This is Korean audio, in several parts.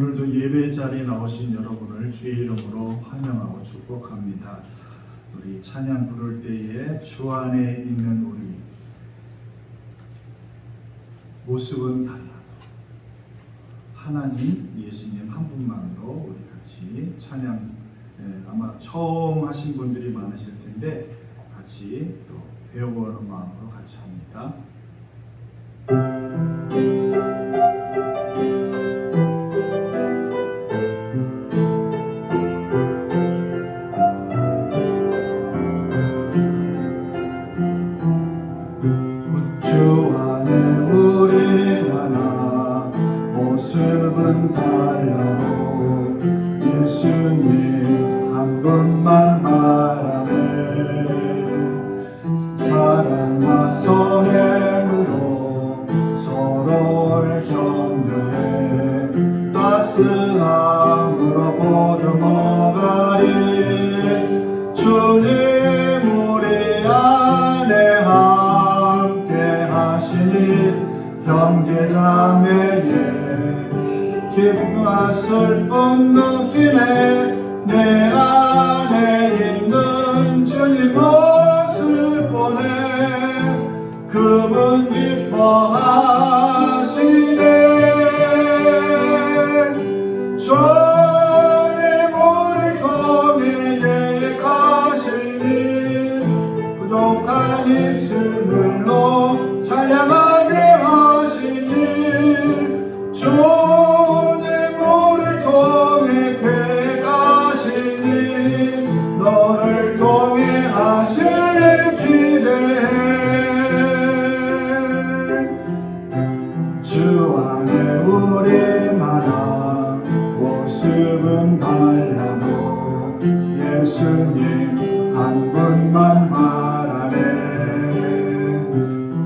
오늘도 예배 자리에 나오신 여러분을 주의 이름으로 환영하고 축복합니다. 우리 찬양 부를 때에 주 안에 있는 우리 모습은 달라도 하나님 예수님 한 분만으로 우리 같이 찬양, 아마 처음 하신 분들이 많으실 텐데 같이 또 배워보는 마음으로 같이 합니다. 주 안에 우리 하나 모습은 달라도 예수님 한 분만 말하네. 사랑과 선행으로 서로를 격려해 따스함으로 보듬어가리. 주님 우리 안에 함께 하시니 형제자매의 기쁨과 슬픔 느끼네. 내 안에 있는 주님 모습 보네. 그분 기뻐하시네. 주님 우리 거기에 가시니 부족한 입술로 찬양하게 하시니. 주님 우리 통해 가시니 너를 통해 하실 일 기대해. 주 안에 우리마다 모습은 달라도 예수님 한 분만 말하네.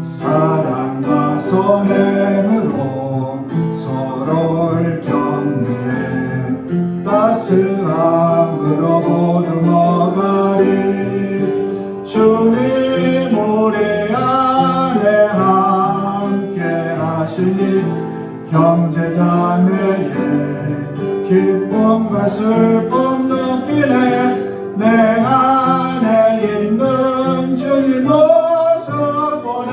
사랑과 선행으로 서로를 격려해 따스함으로 보듬어가리. 주님 우리 안에 함께 하시니 형제자매의 기쁨과 슬픔 느끼네. 내 안에 있는 주님 모습 보네.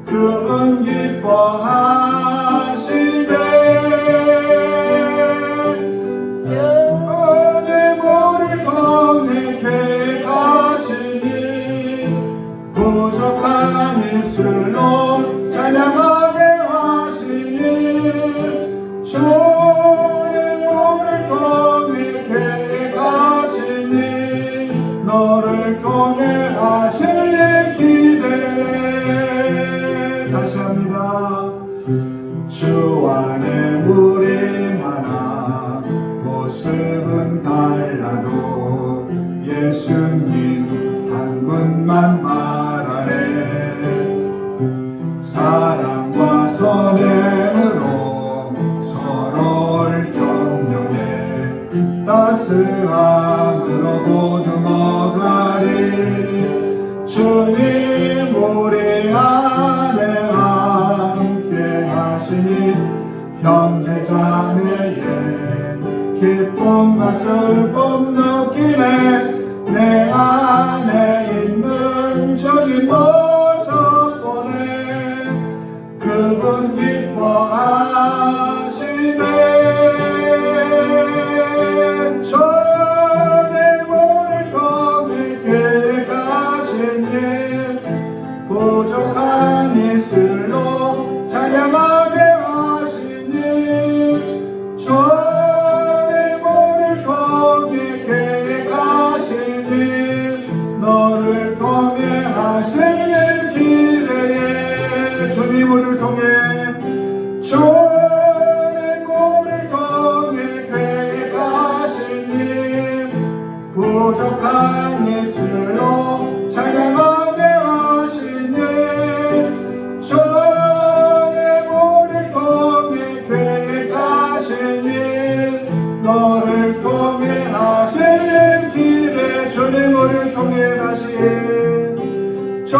그분 기뻐하시네. 주님 우리 통해 가시니 부족한 입술로 찬양하게 하시니. 주님 우리 통해 가시니 너를 통해 하실 일 기대해. 다시 합니다. 주 안에 우리마다 모습은 달라도 예수님 한 분만 말하네. 사랑과 선행으로 서로를 격려해 따스함으로 보듬어가리. 주님 우리 안에 함께 하시니 형제자매의 기쁨과 슬픔 느끼네. 내 안에 있는 주님 모습 보네. 그분 기뻐하시네. 주님 우리 통해 가시니 부족한 입술로 찬양하게 하시니. 주님 우리 통해 가시니 너를 통해 하실 일 기대해. 주님 우리를 통해 주님 우리를 통해 가시니 부족한 입술로 찬양하게 하시니. 주님 우리를 통해 가시니 너를 통해 하실 일 기대. 주님 우리를 통해 가시니 주님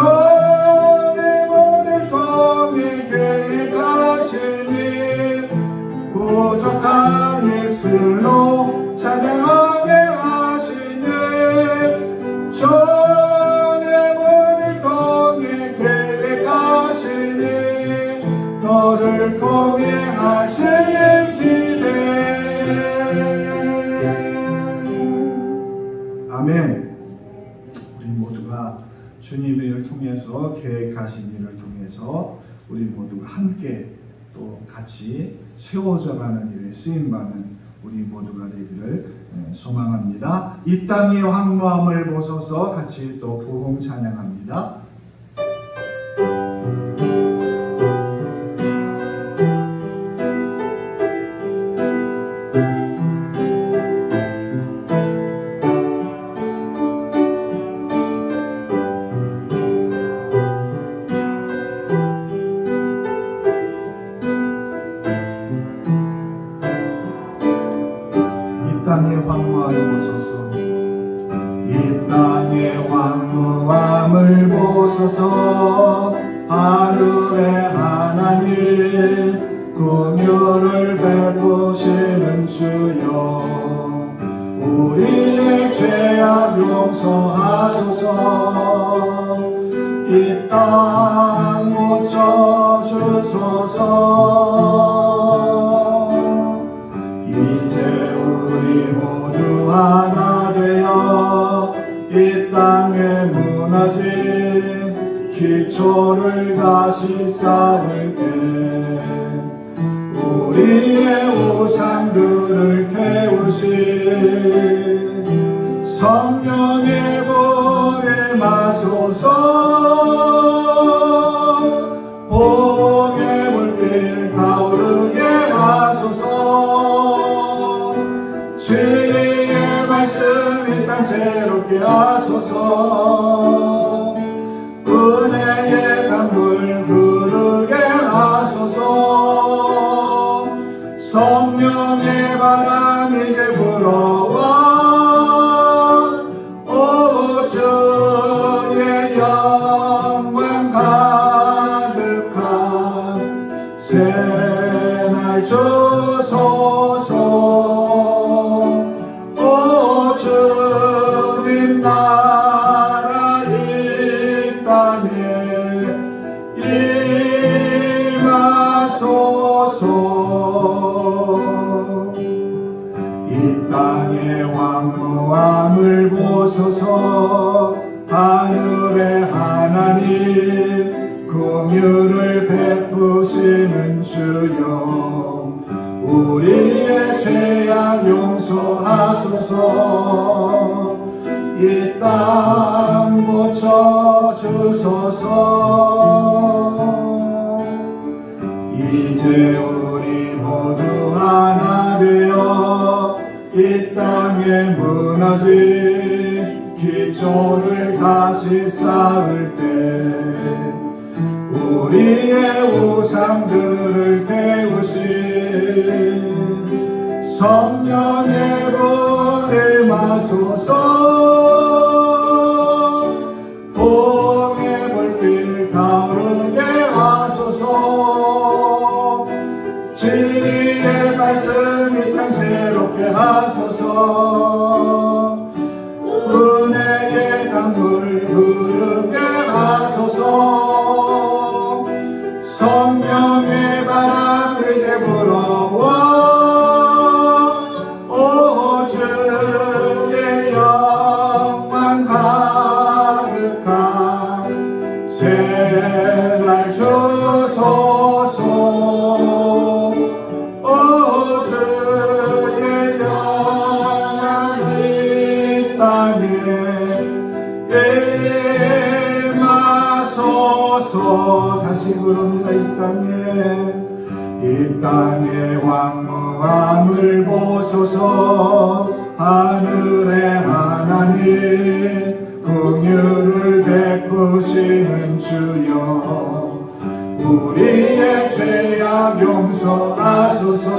우리를 통해 가시니 부족한 입술로 찬양하게 하시네. 전의 문을 통해 계획하시니 너를 통해 하실 기대해. 아멘. 우리 모두가 주님의 일을 통해서 계획하신 일을 통해서 우리 모두가 함께 또 같이 세워져가는 일에 쓰임받는 우리 모두가 되기를 소망합니다. 이 땅의 황무함을 보소서 같이 또 부흥 찬양합니다. 땅의 황무함을 보소서. 이 땅의 황무함을 보소서. 하늘의 하나님 긍휼을 베푸시는 주여, 우리의 죄악 용서하소서. 이 땅 고쳐 주소서. 이제 우리 모두 하나 되어 이 땅에 무너진 기초를 다시 쌓을 때 우리의 우상들을 태우신 성령의 불에 마소서. 복의 물길 타오르게 하소서. 진리의 말씀 이 땅 새롭게 하소서. 은혜의 강물 흐르게 하소서. 성령의 바람 이제 불어와 오 주의 영광 가득한 새날 주소서. 오 주님 나라 이 땅에 임하소서. 이 땅의 황무함을 보소서. 하늘의 하나님 긍휼을 베푸시는 주여, 우리의 죄악 용서하소서. 이 땅 고쳐 주소서. 이제 우리 모두 하나 되어 이 땅에 무너진 기초를 다시 쌓을 때 우리의 우상들을 태우신 성령의 불에 마소서. 복의 불길 타오르게 하소서. 진리의 말씀 이 땅 새롭게 하소서. 은혜의 강물 흐르게 하소서. 성령의 바람 이제 불어와 오 주의 영광 가득한 새날 주소서. 오 주의 영광 이 땅에 임하소서. 다시 부릅니다. 이 땅의 황무함을 보소서. 하늘의 하나님 긍휼을 베푸시는 주여, 우리의 죄악 용서하소서.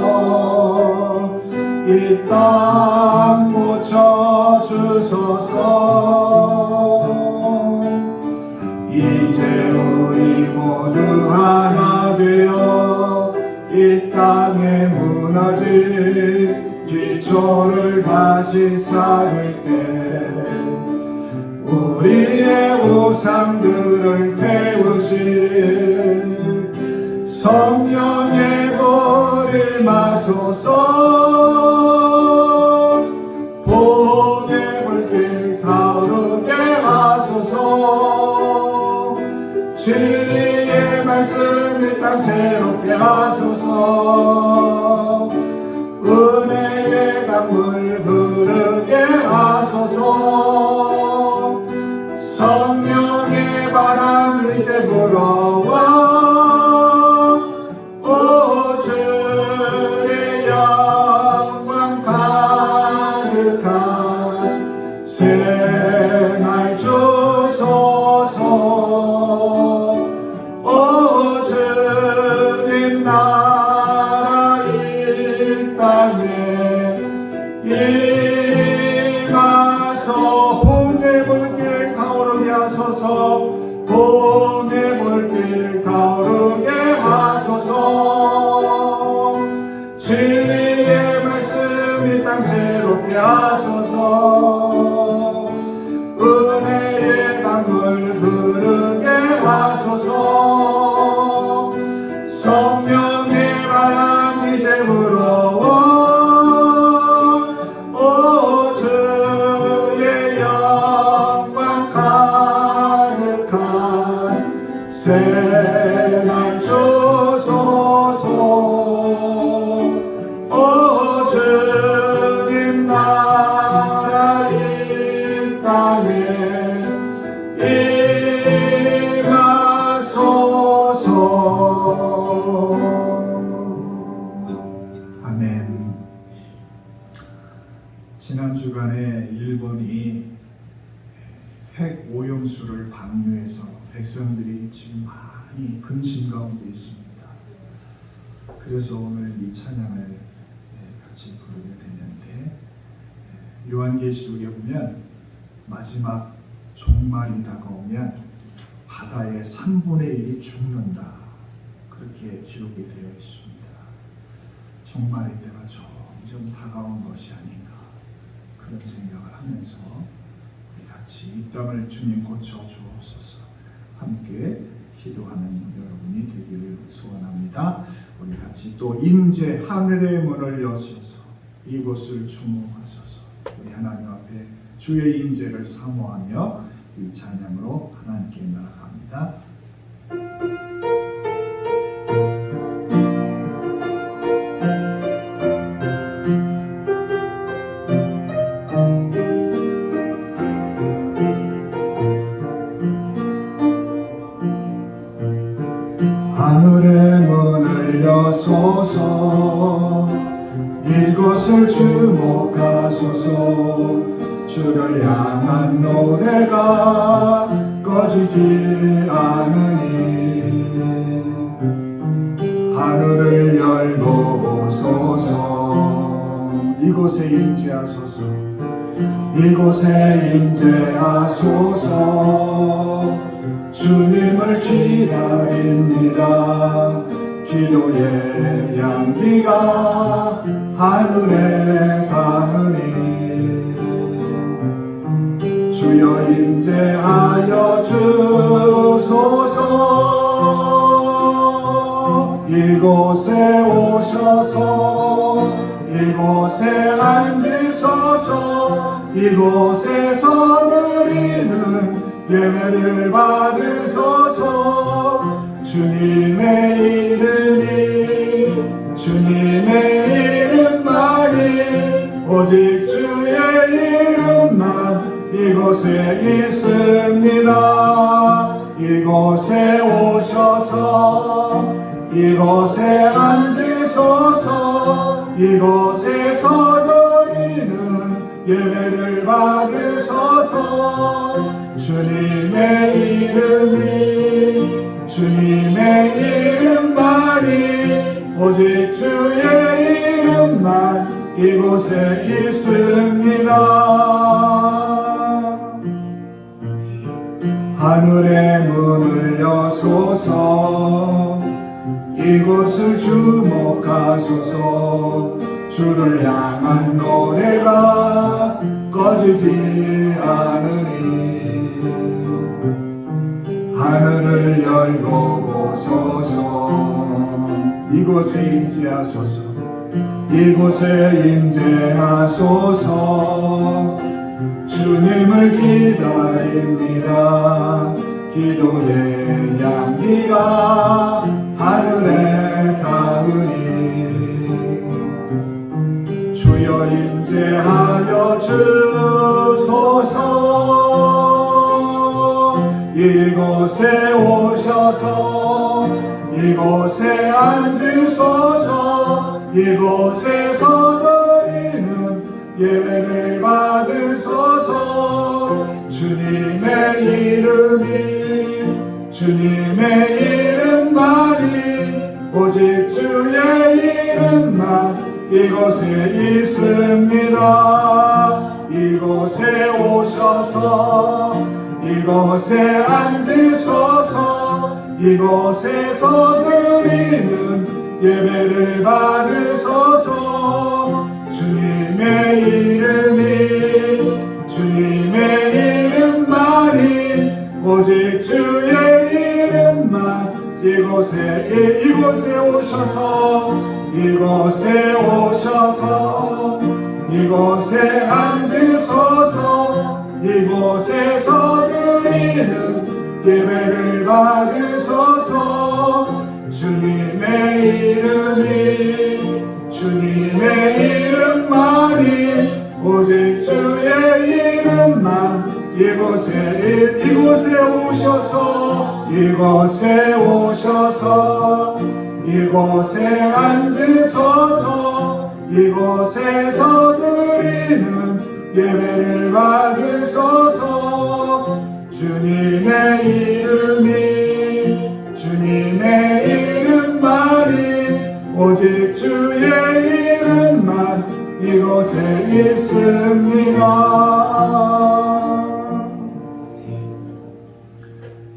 이 땅 고쳐 주소서. 이제 우리 모두 하나 되어 이 땅에 무너진 기초를 다시 쌓을 때 우리의 우상들을 태우실 성령의 불이 마소서. 복의 불길 타오르게 하소서. 진리의 말씀이 땅 새롭게 하소서. 은혜의 강물 흐르게 하소서. 성령의 바람 이제 불어와 오 주의 영광 가득한 새날 주소서. 오 주님 나라 이 땅에 임하소. 복의 불길 타오르게 하소서. 복의 불길 타오르게 하소서. 진리의 말씀이 땅 새롭게 하소서. 은혜의 강물 흐르게 하소서. 성령의 바람 이제 불어와 오 주의 영광 가득한 새날 주소서. 오 주님 나라 이 땅에 임하소서. 아멘. 지난 주간에 일본이 핵 오염수를 방류해서 백성들이 지금 많이 근심 가운데 있습니다. 그래서 오늘 이 찬양을 같이 부르게 됐는데, 요한계시록에 보면 마지막 종말이 다가오면 바다의 3분의 1이 죽는다, 그렇게 기록이 되어 있습니다. 종말의 때가 점점 다가온 것이 아닌가, 그런 생각을 하면서 우리 같이 이 땅을 주님 고쳐주옵소서 함께 기도하는 여러분이 되기를 소원합니다. 우리 같이 또 임재 하늘의 문을 여셔서 이곳을 주목하소서. 우리 하나님 앞에 주의 임재를 사모하며 이 찬양으로 하나님께 나아갑니다. 하늘의 문을 여소서. 이곳을 주목하소서. 주를 향한 노래가 꺼지지 않으니 하늘을 열고 오소서. 이곳에 임재하소서. 이곳에 임재하소서. 주님을 기다립니다. 기도의 향기가 하늘에 닿으니 주여 임재하여 주소서. 이곳에 오셔서 이곳에 앉으소서. 이곳에서 드리는 예배를 받으소서. 주님의 이름만이 오직 주의 이름만 이곳에 있습니다. 이곳에 오셔서 이곳에 앉으소서. 이곳에서 드리는 예배를 받으소서. 주님의 이름만이 오직 주의 이름만 이곳에 있습니다. 하늘의 문을 여소서. 이곳을 주목하소서. 주를 향한 노래가 꺼지지 않으니 하늘을 열고 보소서. 이곳에 임재하소서. 이곳에 임재하소서. 주님을 기다립니다. 기도의 향기가 하늘에 닿으니 주여 임재하여 주소서. 이곳에 오셔서 이곳에 앉으소서. 이곳에서 드리는 예배를 받으소서. 주님의 이름만이 오직 주의 이름만 이곳에 있습니다. 이곳에 오셔서 이곳에 앉으소서. 이곳에서 드리는 예배를 받으소서. 주님의 이름만이 오직 주의 이름만 이곳에 오셔서 이곳에 앉으소서. 이곳에서 드리는 예배를 받으소서. 주님의 이름만이 오직 주의 이름만 이곳에 오셔서 이곳에 앉으소서. 이곳에서 드리는 예배를 받으소서. 주님의 이름만이 오직 주의 이름만 이곳에 있습니다.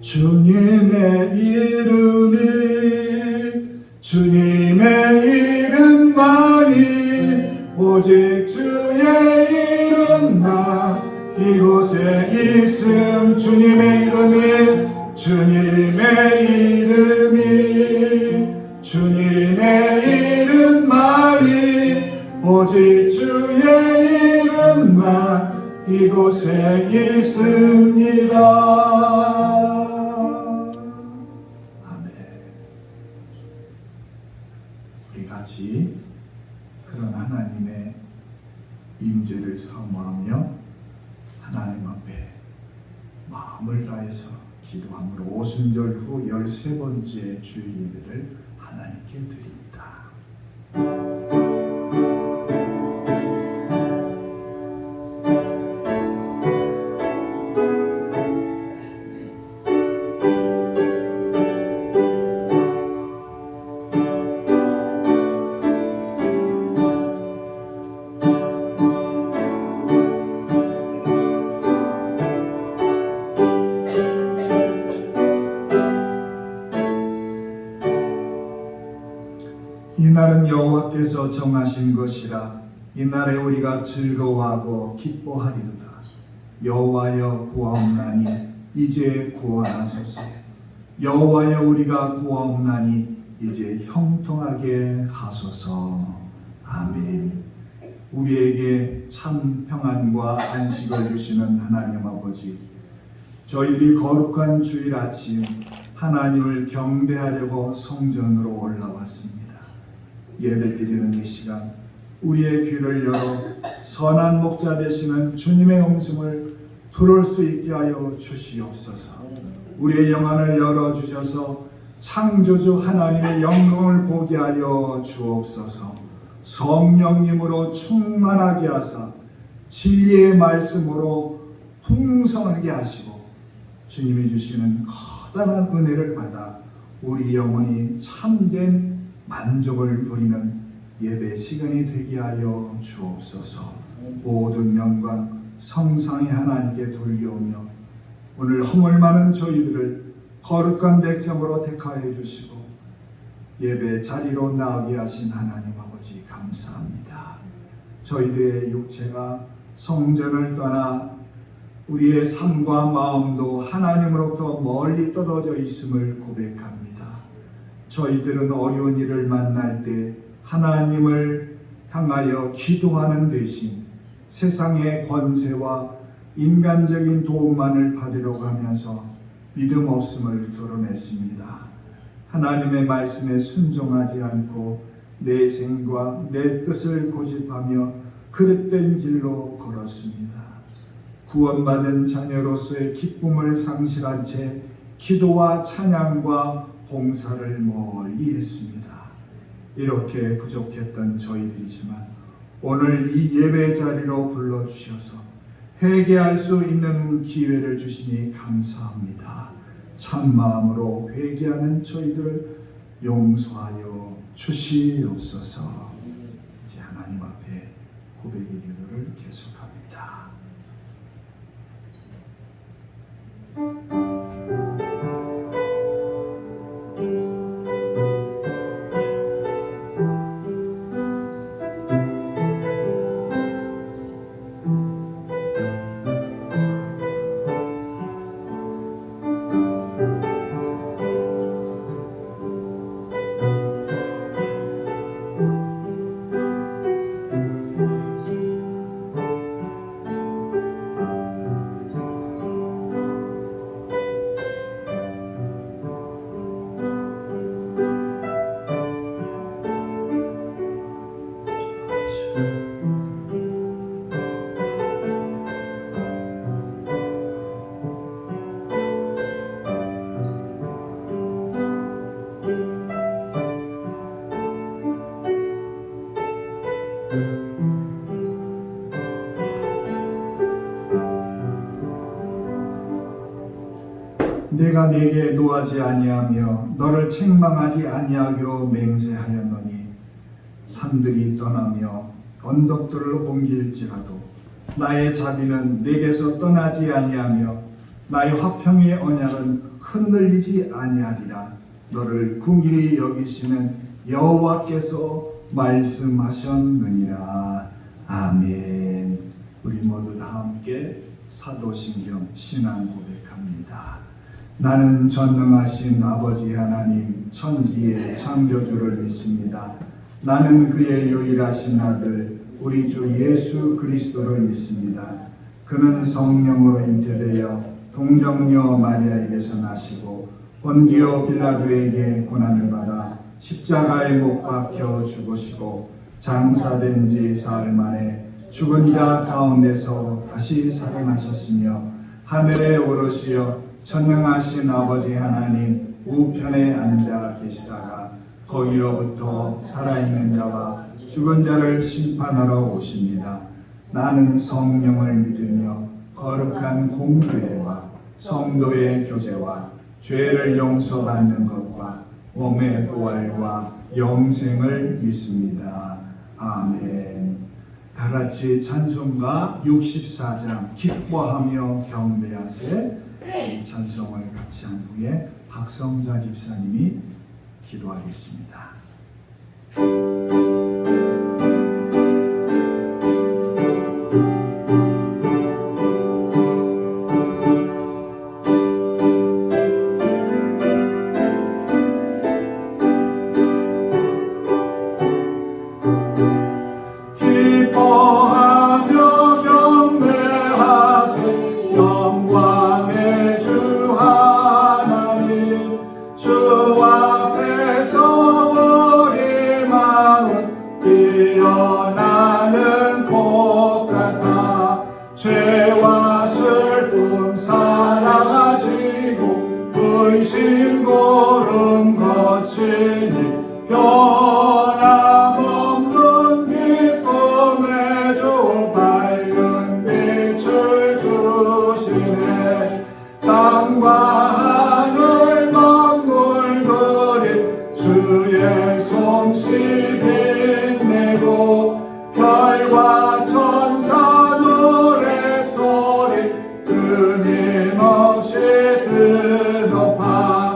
주님의 이름만이 오직 주의 이름만 이곳에 있음. 주님의 이름만이 오직 주의 이름만 이곳에 있습니다. 아멘. 우리 같이 그런 하나님의 임재를 사모하며 하나님 앞에 마음을 다해서 기도함으로 오순절 후 13번째 주일 예배를 하나님께 드립니다. 이날은 여호와께서 정하신 것이라. 이날에 우리가 즐거워하고 기뻐하리로다. 여호와여 구하옵나니 이제 구원하소서. 여호와여 우리가 구하옵나니 이제 형통하게 하소서. 아멘. 우리에게 참 평안과 안식을 주시는 하나님 아버지, 저희들이 거룩한 주일 아침 하나님을 경배하려고 성전으로 올라왔습니다. 예배드리는 이 시간 우리의 귀를 열어 선한 목자 되시는 주님의 음성을 들을 수 있게 하여 주시옵소서. 우리의 영안을 열어주셔서 창조주 하나님의 영광을 보게 하여 주옵소서. 성령님으로 충만하게 하사 진리의 말씀으로 풍성하게 하시고 주님이 주시는 커다란 은혜를 받아 우리 영혼이 참된 만족을 누리는 예배 시간이 되게 하여 주옵소서. 모든 영광 성상의 하나님께 돌려오며 오늘 허물 많은 저희들을 거룩한 백성으로 택하여 주시고 예배 자리로 나오게 하신 하나님 아버지 감사합니다. 저희들의 육체가 성전을 떠나 우리의 삶과 마음도 하나님으로부터 멀리 떨어져 있음을 고백합니다. 저희들은 어려운 일을 만날 때 하나님을 향하여 기도하는 대신 세상의 권세와 인간적인 도움만을 받으려고 하면서 믿음 없음을 드러냈습니다. 하나님의 말씀에 순종하지 않고 내 생과 내 뜻을 고집하며 그릇된 길로 걸었습니다. 구원받은 자녀로서의 기쁨을 상실한 채 기도와 찬양과 봉사를 멀리 했습니다. 이렇게 부족했던 저희들이지만 오늘 이 예배 자리로 불러주셔서 회개할 수 있는 기회를 주시니 감사합니다. 참 마음으로 회개하는 저희들을 용서하여 주시옵소서. 이제 하나님 앞에 고백의 기도를 계속합니다. 내가 네게 노하지 아니하며 너를 책망하지 아니하기로 맹세하였노니 산들이 떠나며 언덕들을 옮길지라도 나의 자비는 내게서 떠나지 아니하며 나의 화평의 언약은 흔들리지 아니하리라. 너를 긍휼히 여기시는 여호와께서 말씀하셨느니라. 아멘. 우리 모두 다 함께 사도신경 신앙 고백합니다. 나는 전능하신 아버지 하나님 천지의 창조주를 믿습니다. 나는 그의 유일하신 아들 우리 주 예수 그리스도를 믿습니다. 그는 성령으로 잉태되어 동정녀 마리아에게서 나시고 본디오 빌라도에게 고난을 받아 십자가에 못 박혀 죽으시고 장사된 지 사흘 만에 죽은 자 가운데서 다시 살아나셨으며 하늘에 오르시어 전능하신 아버지 하나님 우편에 앉아 계시다가 거기로부터 살아있는 자와 죽은 자를 심판하러 오십니다. 나는 성령을 믿으며 거룩한 공교회와 성도의 교제와 죄를 용서받는 것과 몸의 부활과 영생을 믿습니다. 아멘. 다 같이 찬송가 64장 기뻐하며 경배하세. 이 찬송을 같이 한 후에 박성자 집사님이 기도하겠습니다. 심고름 거치니 변함없는 기쁨의 주 밝은 빛을 주시네. 땅과 하늘 만물들이 주의 솜씨 빛내고 별과 천사 노래소리 끊임없이 드높아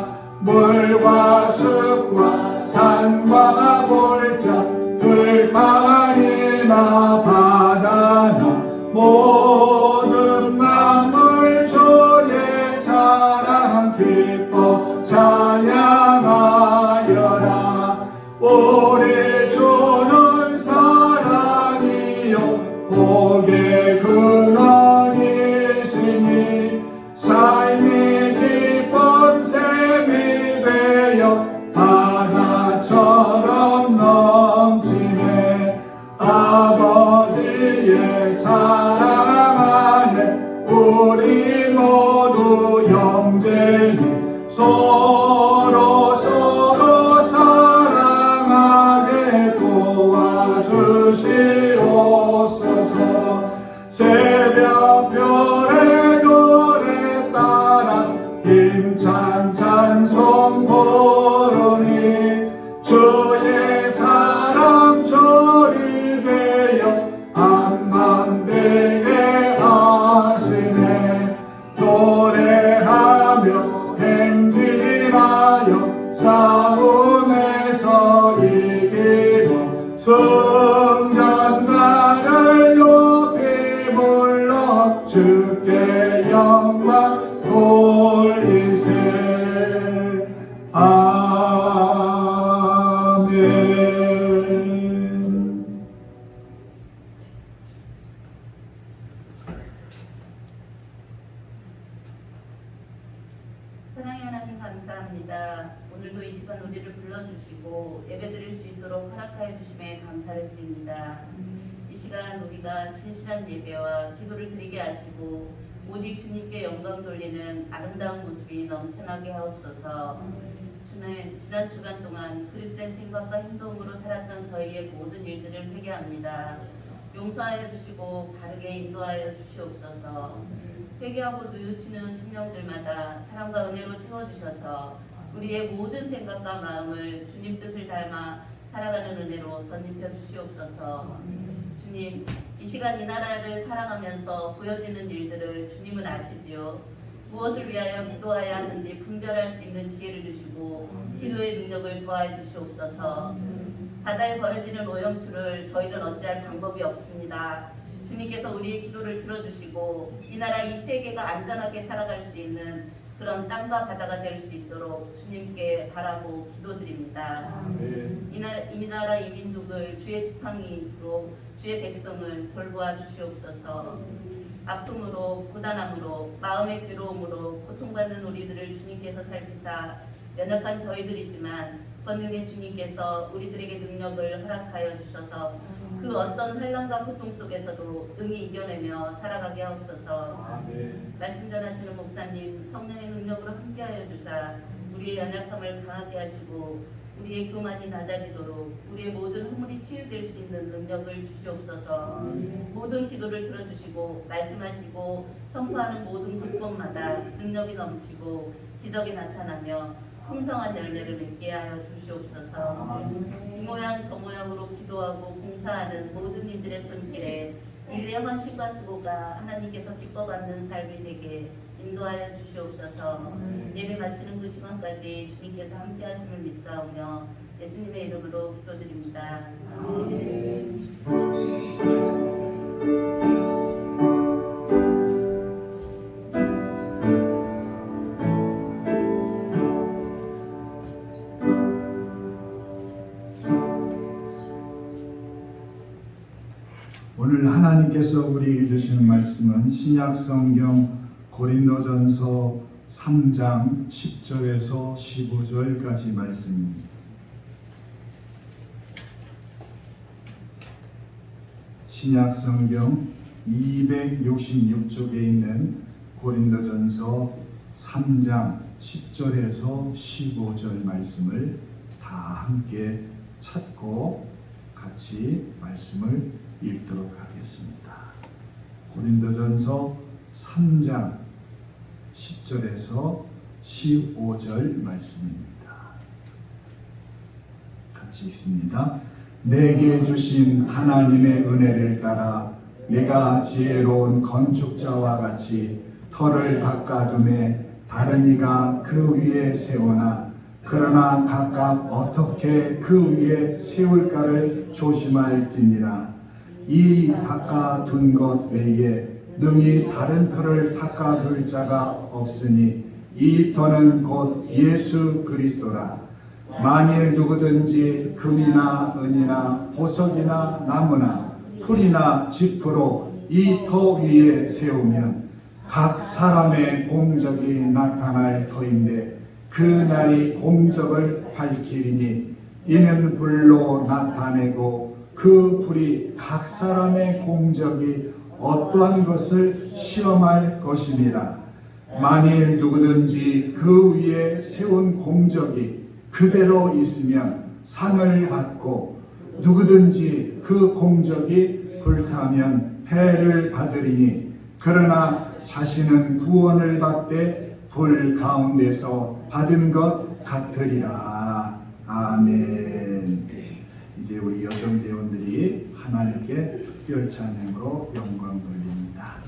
새벽별의 노래 따라 힘찬 찬송 부르니 주의 사랑 절이 되어 안만되게 하시네. 노래하며 행진하여 싸움에서 이기고 승전가를 높이 불러 주께 영광 돌리세. 아멘. 사랑의 하나님 감사합니다. 오늘도 이 시간 우리를 불러주시고 예배드릴 수 있도록 허락하여 주심에 감사를 드립니다. 이 시간 우리가 진실한 예배와 기도를 드리게 하시고 오직 주님께 영광 돌리는 아름다운 모습이 넘쳐나게 하옵소서. 주는 지난 주간 동안 그릇된 생각과 행동으로 살았던 저희의 모든 일들을 회개합니다. 용서하여 주시고 바르게 인도하여 주시옵소서. 회개하고 뉘우치는 심령들마다 사랑과 은혜로 채워주셔서 우리의 모든 생각과 마음을 주님 뜻을 닮아 살아가는 은혜로 덧입혀 주시옵소서. 주님, 이 시간 이 나라를 사랑하면서 보여지는 일들을 주님은 아시지요. 무엇을 위하여 기도해야 하는지 분별할 수 있는 지혜를 주시고 기도의 능력을 더하여 주시옵소서. 바다에 버려지는 오염수를 저희는 어찌할 방법이 없습니다. 주님께서 우리의 기도를 들어주시고 이 나라 이 세계가 안전하게 살아갈 수 있는 그런 땅과 바다가 될 수 있도록 주님께 바라고 기도드립니다. 이 나라 이 민족을 주의 지팡이로 주의 백성을 돌보아 주시옵소서. 아픔으로 고단함으로 마음의 괴로움으로 고통받는 우리들을 주님께서 살피사 연약한 저희들이지만 권능의 주님께서 우리들에게 능력을 허락하여 주셔서 그 어떤 환난과 고통 속에서도 능히 이겨내며 살아가게 하옵소서. 말씀 전하시는 목사님 성령의 능력으로 함께하여 주사 우리의 연약함을 강하게 하시고 우리의 교만이 낮아지도록 우리의 모든 허물이 치유될 수 있는 능력을 주시옵소서. 모든 기도를 들어주시고 말씀하시고 선포하는 모든 불법마다 능력이 넘치고 기적이 나타나며 풍성한 열매를 맺게 하여 주시옵소서. 이 모양 저 모양으로 기도하고 봉사하는 모든 이들의 손길에 이들의 헌신과 수고가 하나님께서 기뻐받는 삶이 되게 인도하여 주시옵소서. 예배 마치는 그 시간까지 주님께서 함께 하심을 믿사오며 예수님의 이름으로 기도드립니다. 오늘 하나님께서 우리에게 주시는 말씀은 신약성경 고린도전서 3장 10절에서 15절까지 말씀입니다. 신약성경 266쪽에 있는 고린도전서 3장 10절에서 15절 말씀을 다 함께 찾고 같이 말씀을 읽도록 하겠습니다. 고린도전서 3장 10절에서 15절 말씀입니다. 같이 읽습니다. 내게 주신 하나님의 은혜를 따라 내가 지혜로운 건축자와 같이 터를 닦아둠에 다른 이가 그 위에 세우나 그러나 각각 어떻게 그 위에 세울까를 조심할지니라. 이 닦아둔 것 외에 능히 다른 터를 닦아둘 자가 없으니 이 터는 곧 예수 그리스도라. 만일 누구든지 금이나 은이나 보석이나 나무나 풀이나 짚으로 이 터 위에 세우면 각 사람의 공적이 나타날 터인데 그 날이 공적을 밝히리니 이는 불로 나타내고 그 불이 각 사람의 공적이 어떠한 것을 시험할 것입니다. 만일 누구든지 그 위에 세운 공적이 그대로 있으면 상을 받고 누구든지 그 공적이 불타면 해를 받으리니 그러나 자신은 구원을 받되 불 가운데서 받은 것 같으리라. 아멘. 이제 우리 여정대원들이 하나님께 특별 찬양으로 영광 돌립니다.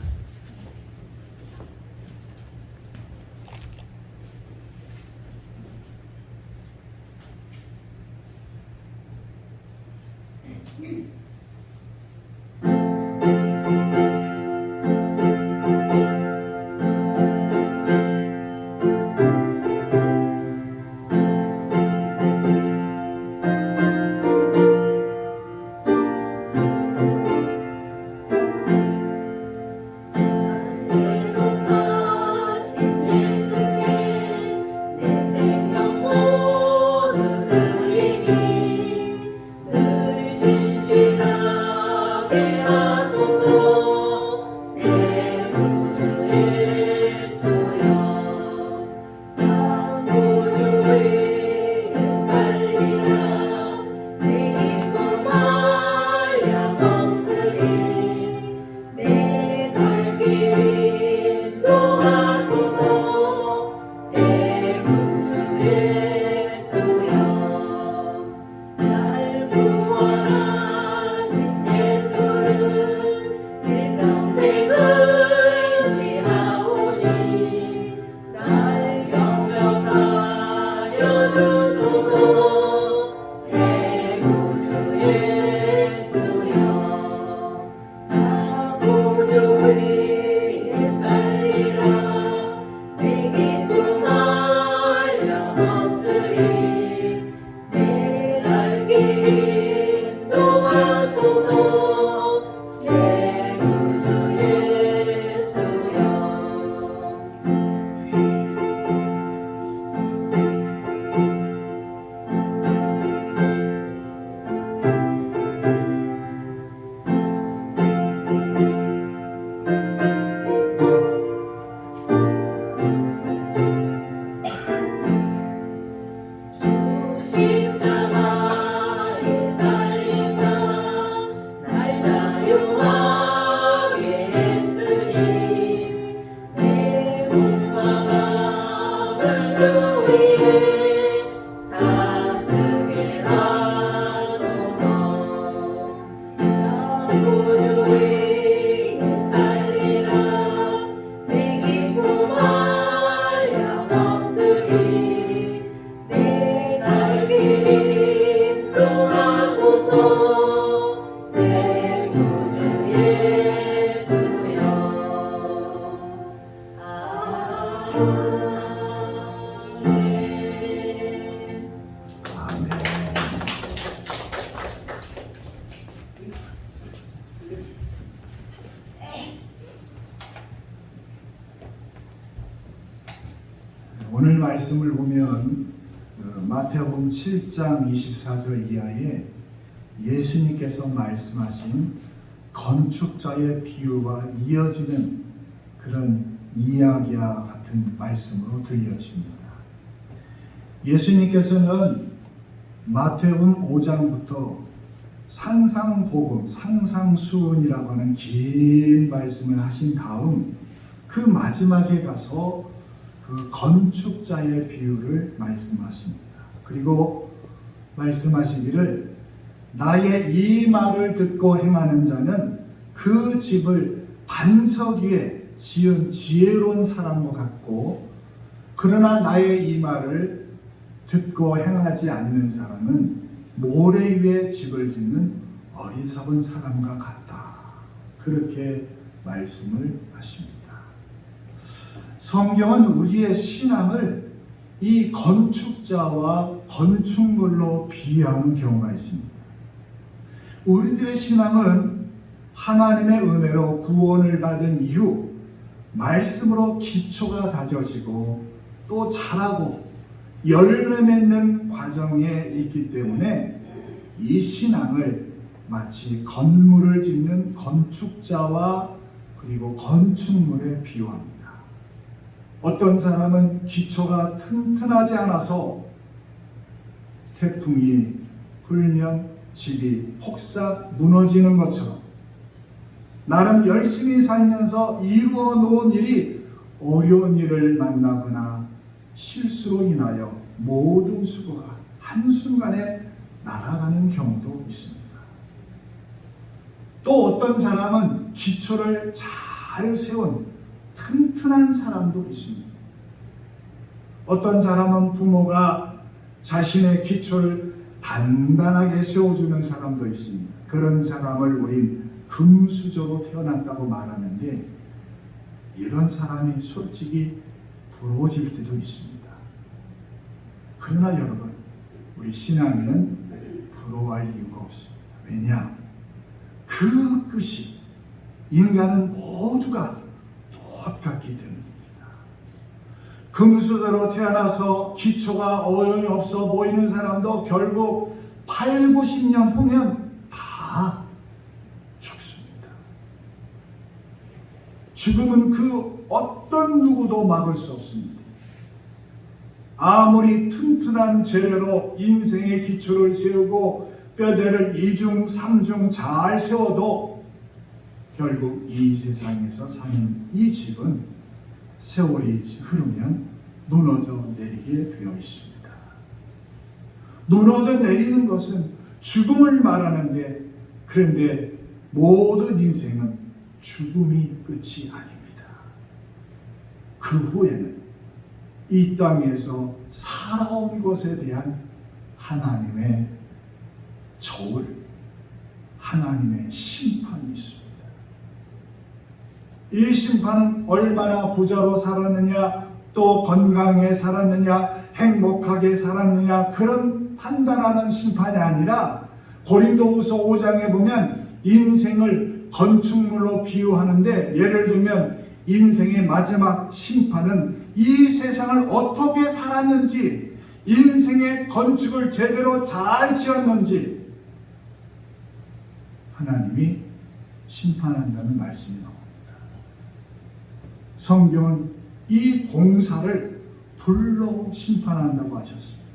오늘 말씀을 보면 마태복음 7장 24절 이하에 예수님께서 말씀하신 건축자의 비유와 이어지는 그런 이야기와 같은 말씀으로 들려집니다. 예수님께서는 마태복음 5장부터 상상복음, 상상수훈이라고 하는 긴 말씀을 하신 다음 그 마지막에 가서 그 건축자의 비유를 말씀하십니다. 그리고 말씀하시기를 나의 이 말을 듣고 행하는 자는 그 집을 반석 위에 지은 지혜로운 사람과 같고 그러나 나의 이 말을 듣고 행하지 않는 사람은 모래 위에 집을 짓는 어리석은 사람과 같다. 그렇게 말씀을 하십니다. 성경은 우리의 신앙을 이 건축자와 건축물로 비유하는 경우가 있습니다. 우리들의 신앙은 하나님의 은혜로 구원을 받은 이후 말씀으로 기초가 다져지고 또 자라고 열매 맺는 과정에 있기 때문에 이 신앙을 마치 건물을 짓는 건축자와 그리고 건축물에 비유합니다. 어떤 사람은 기초가 튼튼하지 않아서 태풍이 불면 집이 폭삭 무너지는 것처럼 나름 열심히 살면서 이루어 놓은 일이 어려운 일을 만나거나 실수로 인하여 모든 수고가 한순간에 날아가는 경우도 있습니다. 또 어떤 사람은 기초를 잘 세운 튼튼한 사람도 있습니다. 어떤 사람은 부모가 자신의 기초를 단단하게 세워주는 사람도 있습니다. 그런 사람을 우린 금수저로 태어났다고 말하는데 이런 사람이 솔직히 부러워질 때도 있습니다. 그러나 여러분, 우리 신앙인은 부러워할 이유가 없습니다. 왜냐? 그 끝이 인간은 모두가 똑같기 때문입니다. 금수저로 태어나서 기초가 어림없어 보이는 사람도 결국 8, 90년 후면 다 죽습니다. 죽음은 그 어떤 누구도 막을 수 없습니다. 아무리 튼튼한 재료로 인생의 기초를 세우고 뼈대를 2중, 3중 잘 세워도 결국 이 세상에서 사는 이 집은 세월이 흐르면 무너져 내리게 되어 있습니다. 무너져 내리는 것은 죽음을 말하는데, 그런데 모든 인생은 죽음이 끝이 아닙니다. 그 후에는 이 땅에서 살아온 것에 대한 하나님의 저울, 하나님의 심판이 있습니다. 이 심판은 얼마나 부자로 살았느냐, 또 건강하게 살았느냐, 행복하게 살았느냐, 그런 판단하는 심판이 아니라 고린도후서 5장에 보면 인생을 건축물로 비유하는데, 예를 들면 인생의 마지막 심판은 이 세상을 어떻게 살았는지, 인생의 건축을 제대로 잘 지었는지 하나님이 심판한다는 말씀이 나옵니다. 성경은 이 공사를 불로 심판한다고 하셨습니다.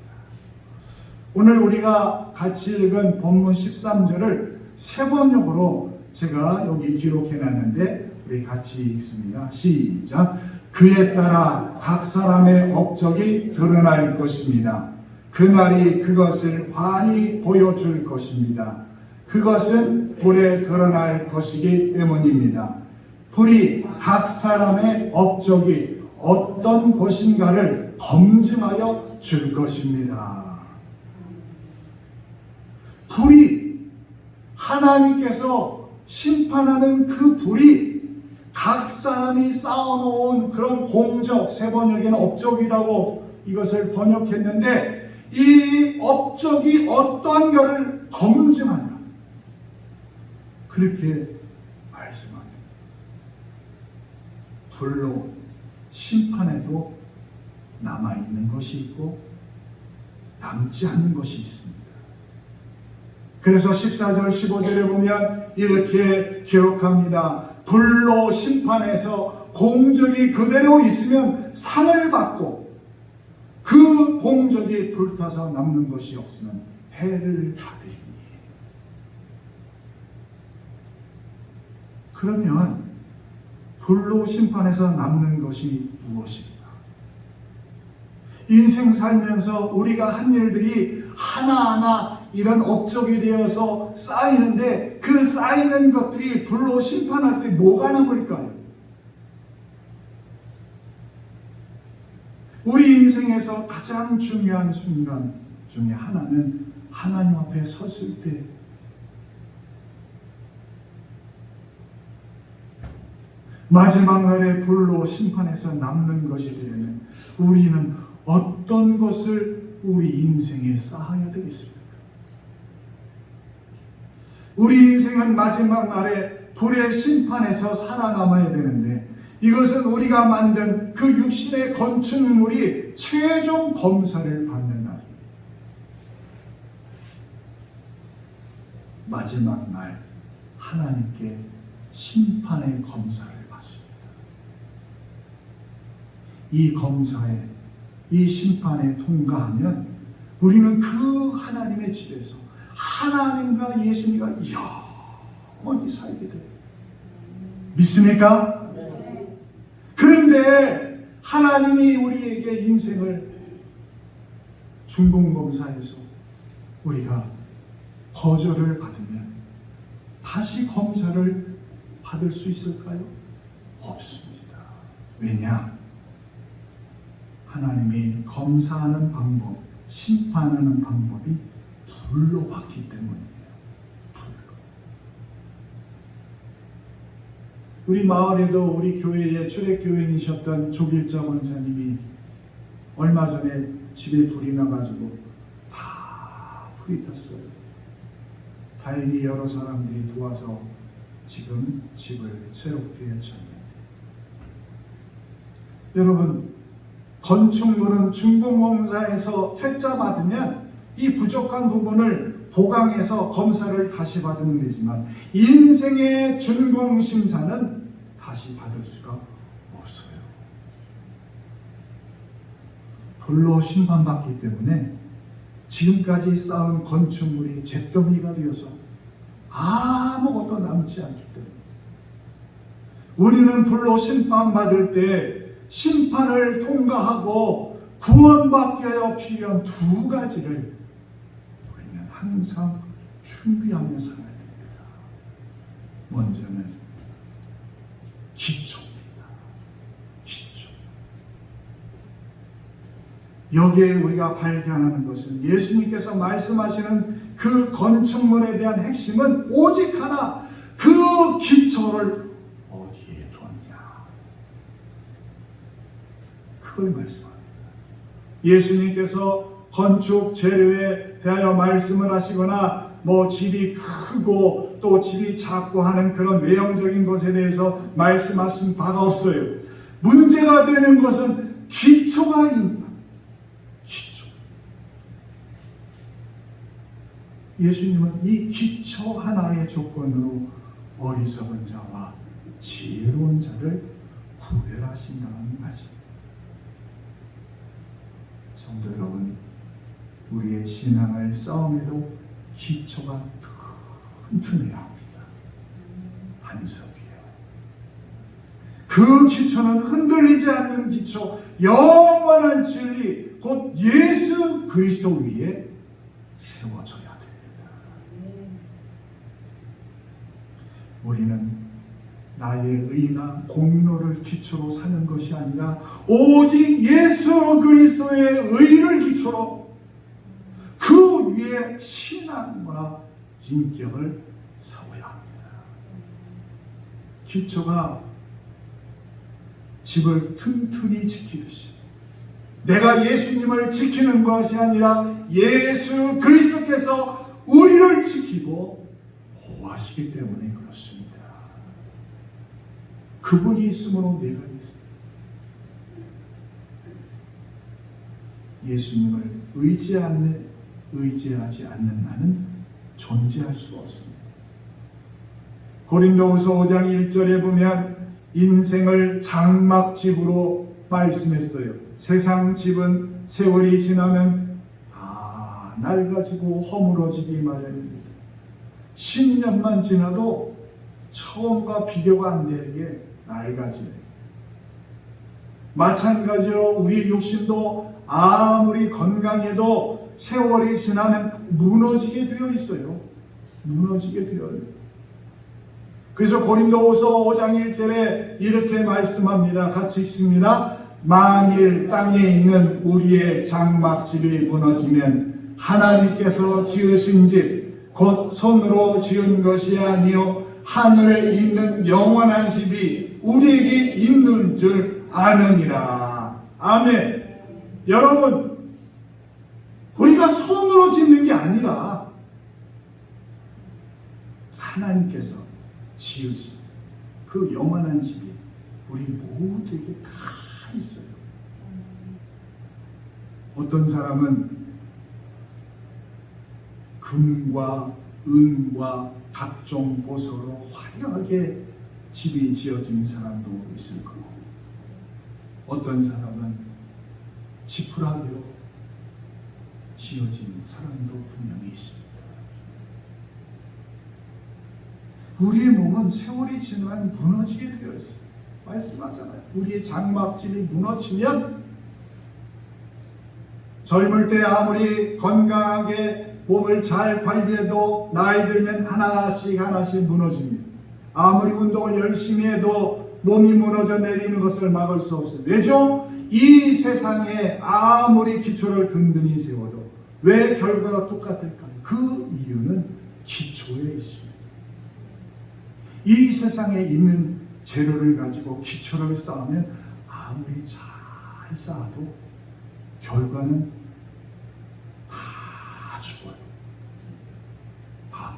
오늘 우리가 같이 읽은 본문 13절을 세 번역으로 제가 여기 기록해놨는데 우리 같이 읽습니다. 시작. 그에 따라 각 사람의 업적이 드러날 것입니다. 그날이 그것을 환히 보여줄 것입니다. 그것은 불에 드러날 것이기 때문입니다. 불이 각 사람의 업적이 어떤 것인가를 검증하여 줄 것입니다. 불이, 하나님께서 심판하는 그 불이 각 사람이 쌓아놓은 그런 공적, 세 번역에는 업적이라고 이것을 번역했는데, 이 업적이 어떠한가를 검증한다, 그렇게 말씀합니다. 불로 심판에도 남아있는 것이 있고 남지 않는 것이 있습니다. 그래서 14절 15절에 보면 이렇게 기록합니다. 불로 심판해서 공적이 그대로 있으면 상을 받고, 그 공적이 불타서 남는 것이 없으면 해를 받으리니. 그러면 불로 심판해서 남는 것이 무엇입니까? 인생 살면서 우리가 한 일들이 하나하나 이런 업적이 되어서 쌓이는데, 그 쌓이는 것들이 불로 심판할 때 뭐가 남을까요? 우리 인생에서 가장 중요한 순간 중에 하나는 하나님 앞에 섰을 때, 마지막 날에 불로 심판해서 남는 것이 되려면 우리는 어떤 것을 우리 인생에 쌓아야 되겠습니까? 우리 인생은 마지막 날에 불의 심판에서 살아남아야 되는데, 이것은 우리가 만든 그 육신의 건축물이 최종 검사를 받는 날입니다. 마지막 날 하나님께 심판의 검사를 받습니다. 이 검사에, 이 심판에 통과하면 우리는 그 하나님의 집에서 하나님과 예수님과 영원히 살게 돼요. 믿습니까? 그런데 하나님이 우리에게 인생을 중공검사에서 우리가 거절을 받으면 다시 검사를 받을 수 있을까요? 없습니다. 왜냐? 하나님이 검사하는 방법, 심판하는 방법이 불로 받기 때문이에요. 불로. 우리 마을에도 우리 교회의 초대교인이셨던 조길자 원사님이 얼마 전에 집에 불이 나가지고 다 불이 탔어요. 다행히 여러 사람들이 도와서 지금 집을 새롭게 쳤는데, 여러분, 건축물은 중공검사에서 퇴짜 받으면 이 부족한 부분을 보강해서 검사를 다시 받으면 되지만 인생의 준공심사는 다시 받을 수가 없어요. 불로 심판받기 때문에 지금까지 쌓은 건축물이 잿더미가 되어서 아무것도 남지 않기 때문에 우리는 불로 심판받을 때 심판을 통과하고 구원받게 필요한 두 가지를 우리는 항상 준비하며 살아야 됩니다. 먼저는 기초입니다. 기초. 여기에 우리가 발견하는 것은 예수님께서 말씀하시는 그 건축물에 대한 핵심은 오직 하나, 그 기초를 어디에 두었냐, 그걸 말씀합니다. 예수님께서 건축 재료에 대하여 말씀을 하시거나 집이 크고 또 집이 작고 하는 그런 외형적인 것에 대해서 말씀하신 바가 없어요. 문제가 되는 것은 기초가 있다. 기초. 예수님은 이 기초 하나의 조건으로 어리석은 자와 지혜로운 자를 구별하신다는 말씀입니다. 성도 여러분, 우리의 신앙의 싸움에도 기초가 튼튼해야 합니다. 반석이에요. 그 기초는 흔들리지 않는 기초, 영원한 진리, 곧 예수 그리스도 위에 세워져야 됩니다. 우리는 나의 의나 공로를 기초로 사는 것이 아니라 오직 예수 그리스도의 의를 기초로 그 위에 신앙과 인격을 세워야 합니다. 기초가 집을 튼튼히 지키듯이 내가 예수님을 지키는 것이 아니라 예수 그리스도께서 우리를 지키고 보호하시기 때문에 그렇습니다. 그분이 있으므로 내가 있어요. 예수님을 의지하지 않는 나는 존재할 수가 없습니다. 고린도후서 5장 1절에 보면 인생을 장막집으로 말씀했어요. 세상 집은 세월이 지나면 다 낡아지고 허물어지기 마련입니다. 10년만 지나도 처음과 비교가 안 되게 낡아지네. 마찬가지로 우리 육신도 아무리 건강해도 세월이 지나면 무너지게 되어 있어요. 무너지게 되어요. 그래서 고린도후서 5장 1절에 이렇게 말씀합니다. 같이 읽습니다. 만일 땅에 있는 우리의 장막집이 무너지면 하나님께서 지으신 집, 곧 손으로 지은 것이 아니요 하늘에 있는 영원한 집이 우리에게 있는 줄 아느니라. 아멘. 여러분, 우리가 손으로 짓는 게 아니라 하나님께서 지으신 그 영원한 집이 우리 모두에게 다 있어요. 어떤 사람은 금과 은과 각종 보석으로 화려하게 집이 지어진 사람도 있을 거고, 어떤 사람은 지푸라기로 지어진 사람도 분명히 있습니다. 우리의 몸은 세월이 지나면 무너지게 되어 있어요. 말씀하잖아요. 우리의 장막질이 무너지면 젊을 때 아무리 건강하게 몸을 잘 관리해도 나이 들면 하나씩 무너집니다. 아무리 운동을 열심히 해도 몸이 무너져 내리는 것을 막을 수 없습니다. 왜죠? 이 세상에 아무리 기초를 든든히 세워도 왜 결과가 똑같을까요? 그 이유는 기초에 있습니다. 이 세상에 있는 재료를 가지고 기초를 쌓으면 아무리 잘 쌓아도 결과는 다 죽어요. 다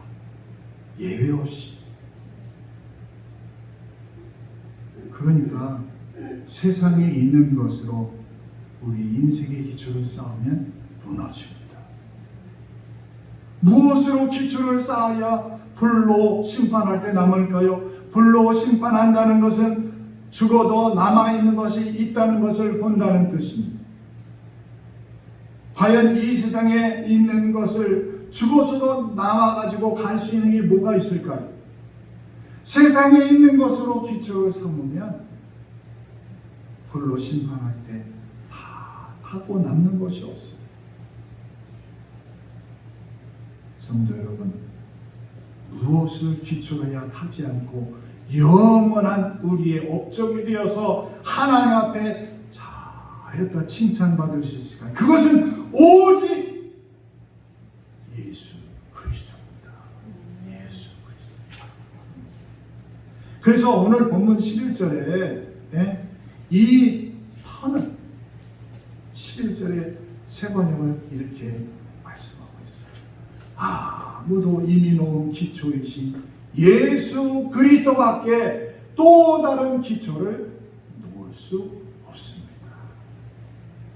예외 없이. 그러니까 세상에 있는 것으로 우리 인생의 기초를 쌓으면 무너집니다. 무엇으로 기초를 쌓아야 불로 심판할 때 남을까요? 불로 심판한다는 것은 죽어도 남아있는 것이 있다는 것을 본다는 뜻입니다. 과연 이 세상에 있는 것을 죽어서도 남아가지고 갈 수 있는 게 뭐가 있을까요? 세상에 있는 것으로 기초를 삼으면 불로 심판할 때 다 타고 남는 것이 없어요. 성도 여러분, 무엇을 기초로 해야 타지 않고 영원한 우리의 업적이 되어서 하나님 앞에 잘했다 칭찬받을 수 있을까요? 그것은 오직 예수 그리스도입니다. 예수 그리스도. 그래서 오늘 본문 11절에 이 터는 11절에 세 번역을 이렇게 말씀하고 있어요. 아무도 이미 놓은 기초이신 예수 그리스도밖에 또 다른 기초를 놓을 수 없습니다.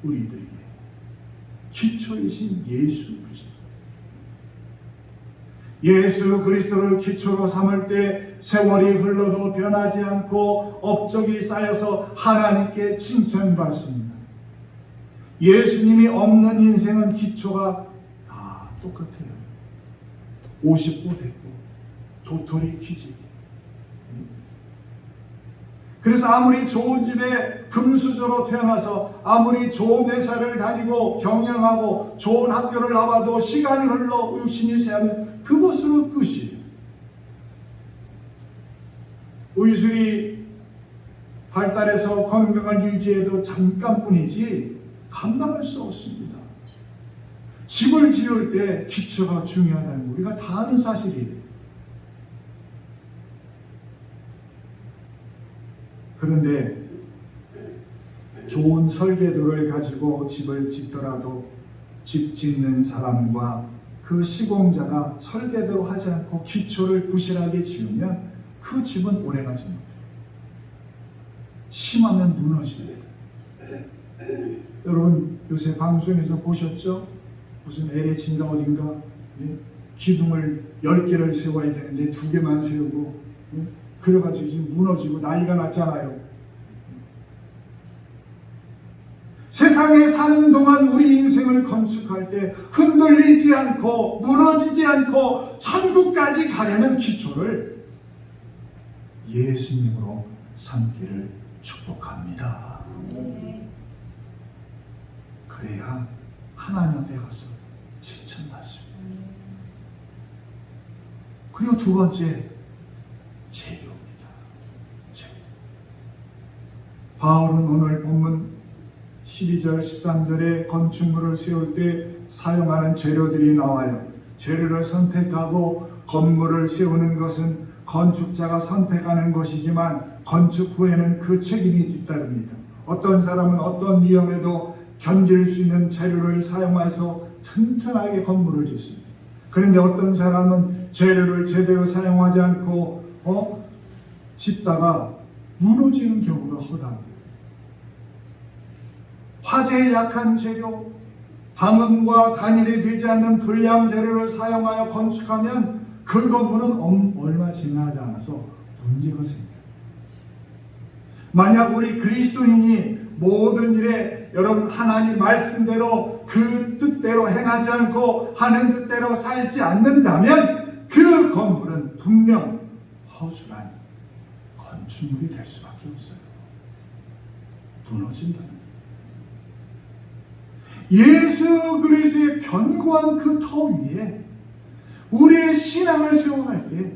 우리들에게 기초이신 예수 그리스도. 예수 그리스도를 기초로 삼을 때 세월이 흘러도 변하지 않고 업적이 쌓여서 하나님께 칭찬받습니다. 예수님이 없는 인생은 기초가 다 똑같아요. 50고 100고 도토리 키재기. 그래서 아무리 좋은 집에 금수저로 태어나서 아무리 좋은 회사를 다니고 경영하고 좋은 학교를 나와도 시간이 흘러 의신이 세하면 그것으로 끝이에요. 의술이 발달해서 건강을 유지해도 잠깐뿐이지 감당할 수 없습니다. 집을 지을 때 기초가 중요하다는 거 우리가 다 아는 사실이에요. 그런데 좋은 설계도를 가지고 집을 짓더라도 집 짓는 사람과 그 시공자가 설계대로 하지 않고 기초를 부실하게 지으면 그 집은 오래가지 못해요. 심하면 무너집니다. 여러분 요새 방송에서 보셨죠? 무슨 LH인가 어딘가 기둥을 10개를 세워야 되는데 2개만 세우고 그래가지고 지금 무너지고 난리가 났잖아요. 세상에 사는 동안 우리 인생을 건축할 때 흔들리지 않고 무너지지 않고 천국까지 가려는 기초를 예수님으로 삼기를 축복합니다. 그래야 하나님 앞에 가서 칭찬받습니다. 그리고 두 번째, 재료입니다. 재료. 바울은 오늘 본문 12절, 13절에 건축물을 세울 때 사용하는 재료들이 나와요. 재료를 선택하고 건물을 세우는 것은 건축자가 선택하는 것이지만 건축 후에는 그 책임이 뒤따릅니다. 어떤 사람은 어떤 위험에도 견딜 수 있는 재료를 사용해서 튼튼하게 건물을 짓습니다. 그런데 어떤 사람은 재료를 제대로 사용하지 않고 짓다가 무너지는 경우가 허다합니다. 화재에 약한 재료, 방음과 단일이 되지 않는 불량 재료를 사용하여 건축하면 그 건물은 얼마 지나지 않아서 문제가 생겨요. 만약 우리 그리스도인이 모든 일에 여러분 하나님 말씀대로 그 뜻대로 행하지 않고 하는 뜻대로 살지 않는다면 그 건물은 분명 허술한 건축물이 될 수밖에 없어요. 무너진다는 거예요. 예수 그리스도의 견고한 그 터 위에 우리의 신앙을 세워갈 때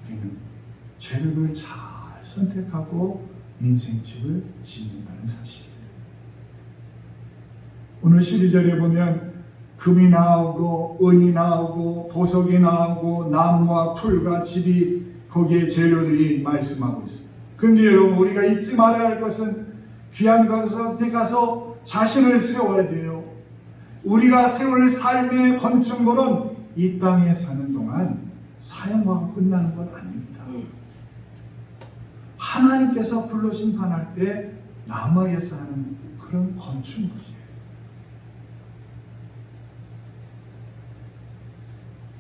우리는 재료를 잘 선택하고 인생집을 짓는다는 사실이에요. 오늘 12절에 보면 금이 나오고 은이 나오고 보석이 나오고 나무와 풀과 집이 거기에 재료들이 말씀하고 있어요. 그런데 여러분, 우리가 잊지 말아야 할 것은 귀한 것을 선택해서 자신을 세워야 돼요. 우리가 세울 삶의 건축물은 이 땅에 사는 동안 사용하고 끝나는 건 아닙니다. 하나님께서 불로 심판할 때 남아에서 하는 그런 건축물이에요.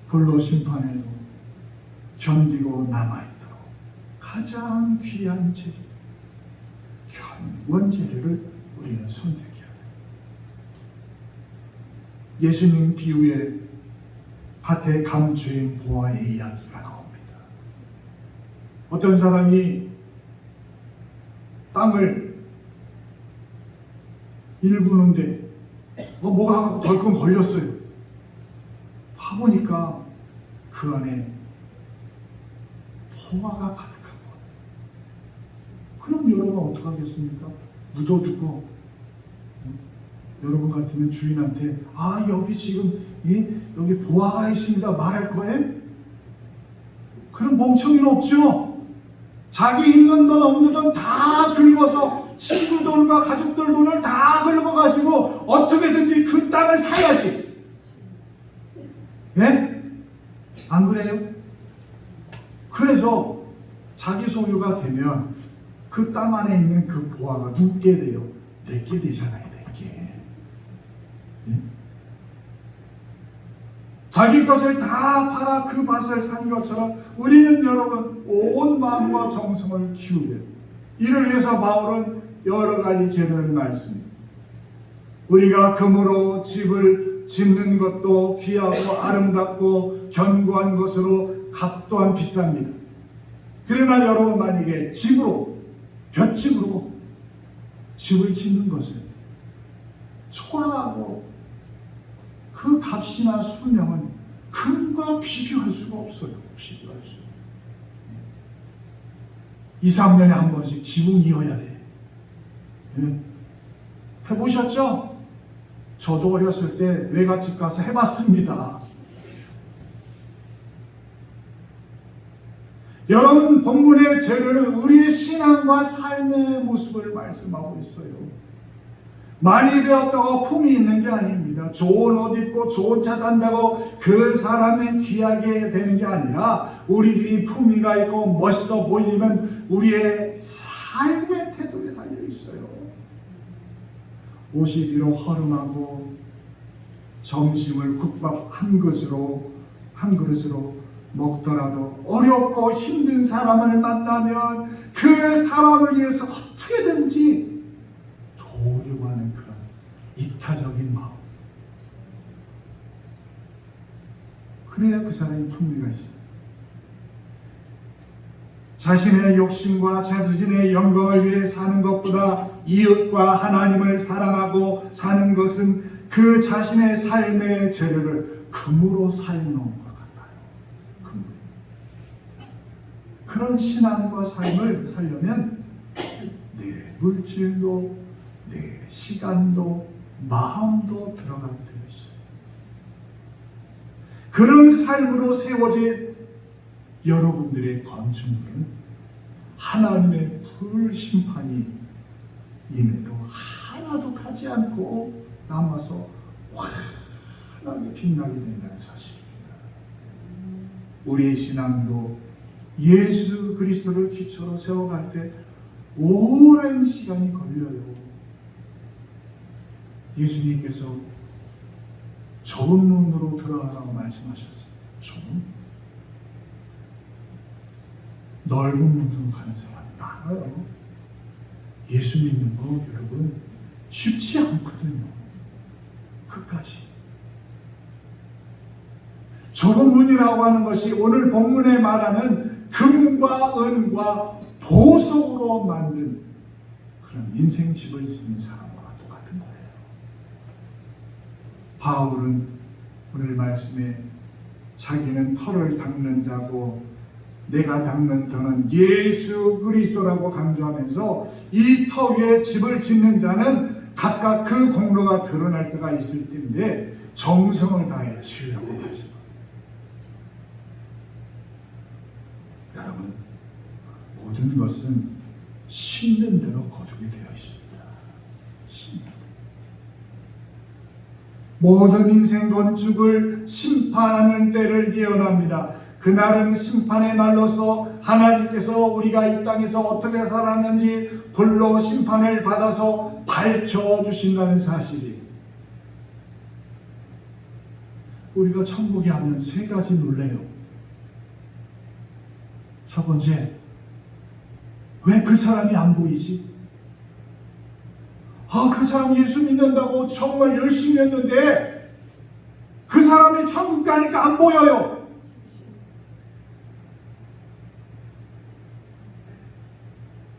불로 심판해도 견디고 남아있도록 가장 귀한 재료, 견고한 재료를 우리는 선택해야 돼요. 예수님 비유에 밭에 감추인 보아의 이야기가 나옵니다. 어떤 사람이 땅을 일구는데 뭐가 덜컹 걸렸어요. 파보니까 그 안에 포화가 가득한 거예요. 그럼 여러분 어떡하겠습니까? 묻어두고 여러분 같으면 주인한테 여기 지금 여기 보화가 있습니다 말할 거예요? 그럼 멍청이는 없죠. 자기 있는 돈 없는 돈 다 긁어서 친구들과 가족들 돈을 다 긁어가지고 어떻게든지 그 땅을 사야지. 네? 안 그래요? 그래서 자기 소유가 되면 그 땅 안에 있는 그 보화가 눕게 돼요. 내게 되잖아요. 내게. 네? 자기 것을 다 팔아 그 밭을 산 것처럼 우리는 여러분 온 마음과 정성을 기울여요. 이를 위해서 바울은 여러 가지 재료를 말씀합니다. 우리가 금으로 집을 짓는 것도 귀하고 아름답고 견고한 것으로 값 또한 비쌉니다. 그러나 여러분 만약에 집으로 볏집으로 집을 짓는 것은 초라하고 그 값이나 수명은 금과 비교할 수가 없어요. 비교할 수. 2, 3년에 한 번씩 지붕이어야 돼. 해보셨죠? 저도 어렸을 때 외갓집 가서 해봤습니다. 여러분, 본문의 재료는 우리의 신앙과 삶의 모습을 말씀하고 있어요. 많이 배웠다고 품이 있는 게 아닙니다. 좋은 옷 입고 좋은 차 탄다고 그 사람이 귀하게 되는 게 아니라 우리들이 품위가 있고 멋있어 보이면 우리의 삶의 태도에 달려 있어요. 옷이 비록 허름하고 점심을 국밥 한 그릇으로 먹더라도 어렵고 힘든 사람을 만나면 그 사람을 위해서 어떻게든지 도우려고 하는 그런 이타적인 마음. 그래야 그 사람이 품위가 있어요. 자신의 욕심과 자신의 영광을 위해 사는 것보다 이웃과 하나님을 사랑하고 사는 것은 그 자신의 삶의 재료를 금으로 사용하는 것 같아요. 금으로. 그런 신앙과 삶을 살려면 내 물질도 내 시간도 마음도 들어가게 되어 있어요. 그런 삶으로 세워진 여러분들의 건축물은 하나님의 불심판이 임해도 하나도 가지 않고 남아서 환하게 빛나게 된다는 사실입니다. 우리의 신앙도 예수 그리스도를 기초로 세워갈 때 오랜 시간이 걸려요. 예수님께서 좁은 문으로 들어가라고 말씀하셨어요. 좁은 넓은 문으로 가는 사람이 많아요. 예수 믿는 거 여러분 쉽지 않거든요. 끝까지 조문이라고 하는 것이 오늘 본문에 말하는 금과 은과 보석으로 만든 그런 인생 집을 짓는 사람과 똑같은 거예요. 바울은 오늘 말씀에 자기는 터를 닦는 자고 내가 닦는 터는 예수 그리스도라고 강조하면서 이 터 위에 집을 짓는 자는 각각 그 공로가 드러날 때가 있을 텐데 정성을 다해 지으라고 말씀합니다. 여러분, 모든 것은 심는 대로 거두게 되어 있습니다. 심는 대로. 모든 인생 건축을 심판하는 때를 예언합니다. 그날은 심판의 날로서 하나님께서 우리가 이 땅에서 어떻게 살았는지 불로 심판을 받아서 밝혀주신다는 사실이, 우리가 천국에 하면 세 가지 놀래요. 첫 번째, 왜 그 사람이 안 보이지? 그 사람 예수 믿는다고 정말 열심히 했는데 그 사람이 천국 가니까 안 보여요.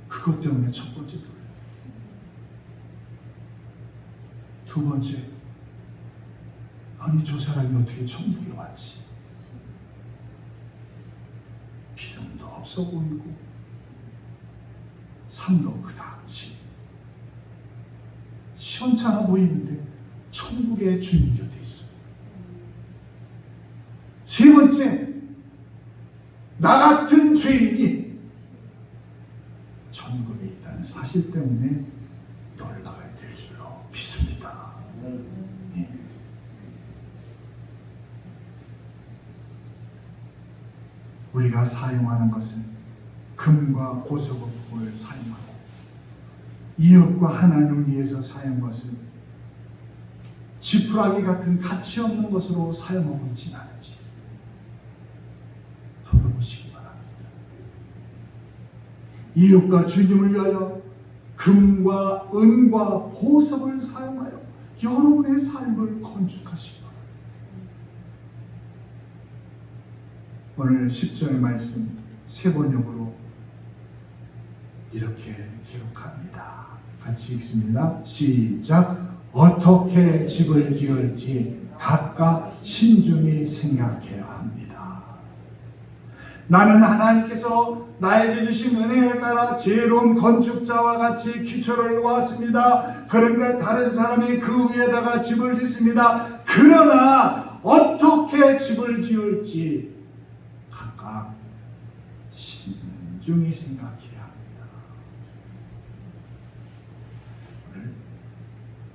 그것 때문에 첫 번째 놀래요. 두 번째, 아니 저 사람이 어떻게 천국에 왔지? 기둥도 없어 보이고 산도 그다지 시원찮아 보이는데 천국의 주님 곁에 있어요. 세 번째, 나 같은 죄인이 천국에 있다는 사실 때문에 놀라야 될 줄로 믿습니다. 예. 우리가 사용하는 것은 금과 보석을 사용하고 이웃과 하나님을 위해서 사용한 것은 지푸라기 같은 가치 없는 것으로 사용하고 있지는 않은지 돌아보시기 바랍니다. 이웃과 주님을 위하여 금과 은과 보석을 사용하여 여러분의 삶을 건축하시기 바랍니다. 오늘 10절의 말씀 세 번역으로 이렇게 기록합니다. 같이 읽습니다. 시작. 어떻게 집을 지을지 각각 신중히 생각해야 합니다. 나는 하나님께서 나에게 주신 은혜를 따라 지혜로운 건축자와 같이 기초를 놓았습니다. 그런데 다른 사람이 그 위에다가 집을 짓습니다. 그러나 어떻게 집을 지을지 각각 신중히 생각해야 합니다. 오늘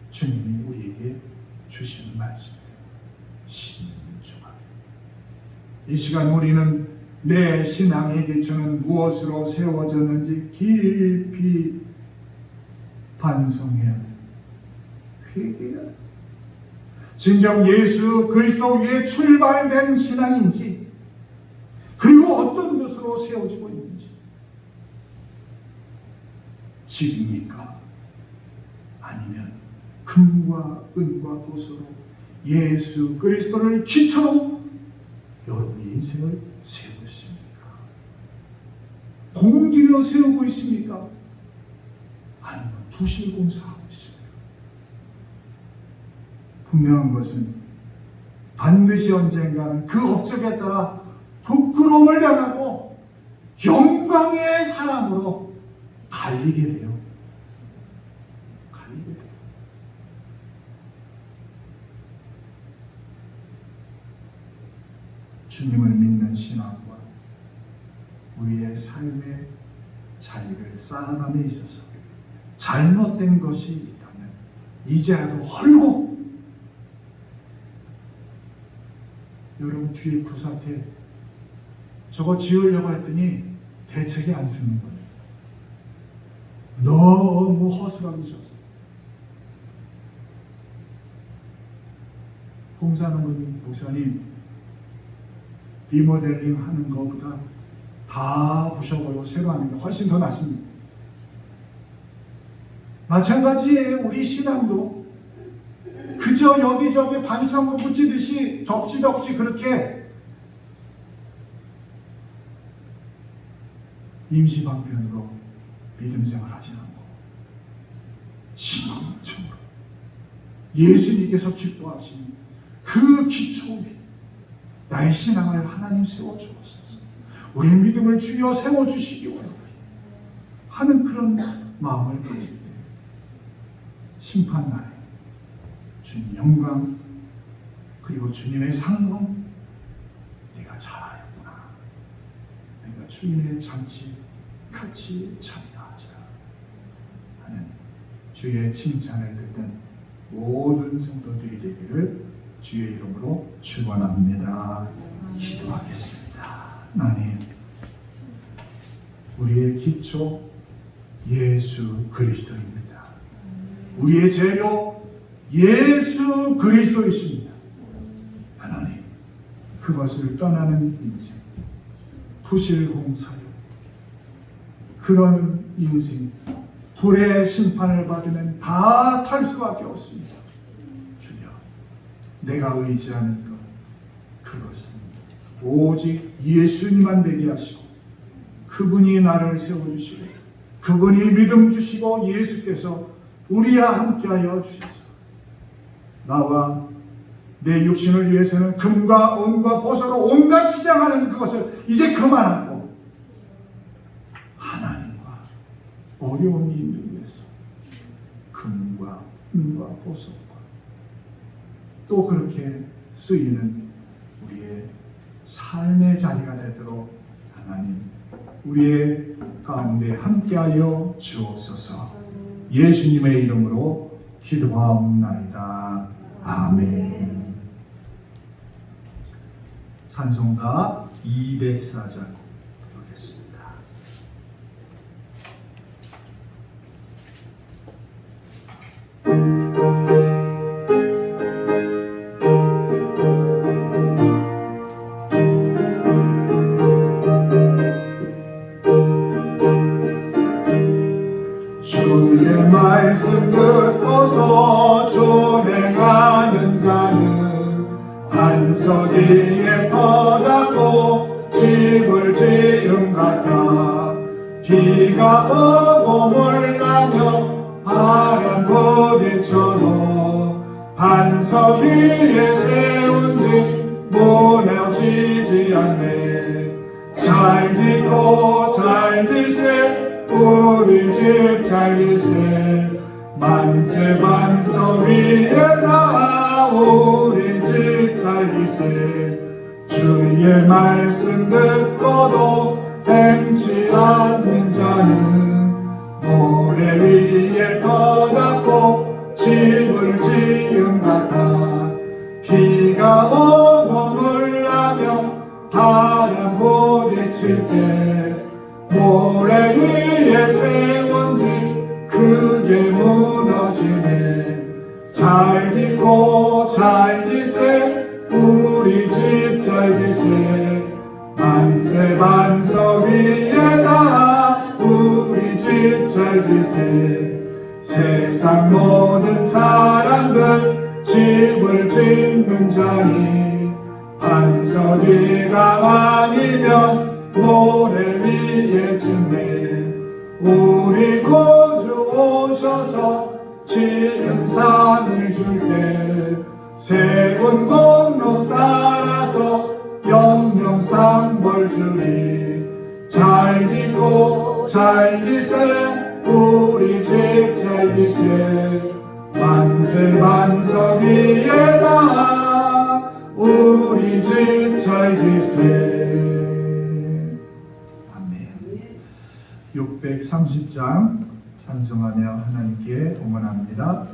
주님이 우리에게 주시는 말씀이에요. 신중하게. 이 시간 우리는 내 신앙의 기초는 무엇으로 세워졌는지 깊이 반성해야 돼. 회개해야 돼. 진정 예수 그리스도 위에 출발된 신앙인지, 그리고 어떤 것으로 세워지고 있는지. 집입니까? 아니면 금과 은과 보석으로 예수 그리스도를 기초로 여러분의 인생을 세우고 있습니까? 공들여 세우고 있습니까? 아니면 부실공사하고 있습니까? 분명한 것은 반드시 언젠가는 그 업적에 따라 부끄러움을 당하고 영광의 사람으로 갈리게 돼요. 갈리게 돼요. 주님을 믿는 신앙과 우리의 삶의 자리를 쌓아감에 있어서 잘못된 것이 있다면 이제라도 헐고, 여러분 뒤에 구사태 저거 지으려고 했더니 대책이 안 쓰는 거예요. 너무 허술하게 져서. 공사하는 분이 목사님 리모델링 하는 것보다 다 부셔버리고 새로 하는 게 훨씬 더 낫습니다. 마찬가지예요. 우리 신앙도 그저 여기저기 반창고 붙이듯이 덕지덕지 그렇게 임시방편으로 믿음 생활하지 않고 신앙적으로 예수님께서 기뻐하시는 그 기초 위에 나의 신앙을 하나님 세워주옵소서. 우리의 믿음을 주여 세워주시기 원합니다 하는 그런 마음을 가질 때 심판날에 주님 영광 그리고 주님의 상봉 내가 잘하였구나. 내가 주님의 잔치 같이 참여하자 하는 주의 칭찬을 듣는 모든 성도들이 되기를 주의 이름으로 축원합니다. 기도하겠습니다. 하나님, 우리의 기초 예수 그리스도입니다. 우리의 재료 예수 그리스도이십니다. 하나님, 그것을 떠나는 인생, 부실공사요 그런 인생, 불의 심판을 받으면 다 탈 수밖에 없습니다. 주여, 내가 의지하는 것, 그것은 오직 예수님만 되게 하시고 그분이 나를 세워주시고 그분이 믿음 주시고 예수께서 우리와 함께하여 주셔서 나와 내 육신을 위해서는 금과 은과 보석으로 온갖 치장하는 그것을 이제 그만하고 하나님과 어려운 일을 위해서 금과 은과 보석과 또 그렇게 쓰이는 우리의 삶의 자리가 되도록 하나님 우리의 가운데 함께하여 주옵소서. 예수님의 이름으로 기도하옵나이다. 아멘. 찬송가 204장 부르겠습니다. 주의 말씀 듣고서 준행하는 자는 반석 위에 터닫고 집을 지은 같아. 비가 오고 몰라며 바람 부딪혀도 반석 위에 세운 집 무너지지 않네. 잘 짓고 잘 지세 우리 집 잘 지세. 만세 반석 위에 나 우리 집 잘 지세. 주의 말씀 듣고도 행치 않는 자는 모래 위에 터닫고 집을 지은 같아. 비가 오고 물나며 바람 부딪힐 때 모래 위에 세운 집 크게 무너지네. 잘 짓고 잘 지세 우리 집 잘 지세. 만세 반석 위에 나 우리 집 잘 지세. 세상 모든 사람들 집을 짓는 자니 반석 위가 아니면 모래 위에 짓네. 우리 구주 오셔서 지은 산을 줄 때 세군 공로 따라서 영영상벌 주리. 잘 짓고 잘 지세 우리 집 잘 지세. 만세 반석 위에 나 우리 집 잘 지세. 630장 찬송하며 하나님께 봉헌합니다.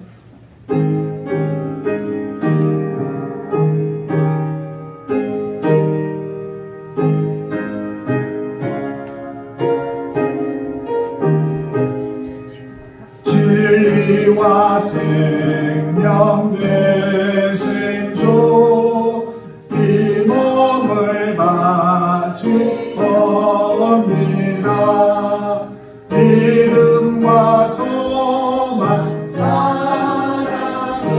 진리와 생명 되신 주 이 몸을 바치옵니다. 믿음과 소망 사랑에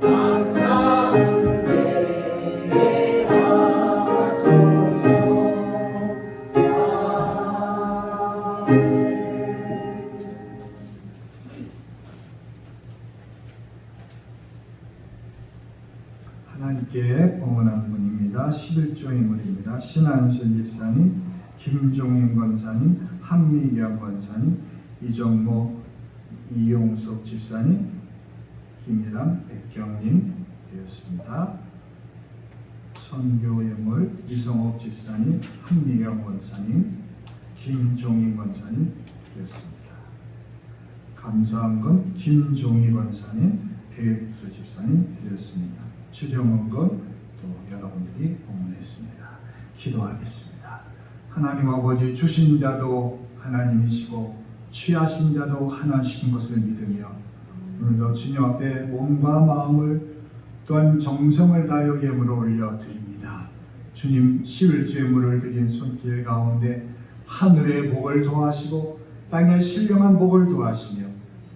만남되게 하소서. 11조 인물입니다. 신한순 집사님, 김종인 권사님, 한미경 권사님, 이정모, 이용숙 집사님, 김일남, 백경님 되었습니다. 선교인물 이성옥 집사님, 한미경 권사님, 김종인 권사님 되었습니다. 감사한 건 김종희 권사님, 배수 집사님 되었습니다. 추정한 건 또 여러분들이 공헌했습니다. 기도하겠습니다. 하나님 아버지, 주신 자도 하나님이시고 취하신 자도 하나님 것을 믿으며 오늘도 주님 앞에 몸과 마음을 또한 정성을 다하여 예물을 올려드립니다. 주님, 11제물을 드린 손길 가운데 하늘의 복을 더하시고 땅의 신령한 복을 더하시며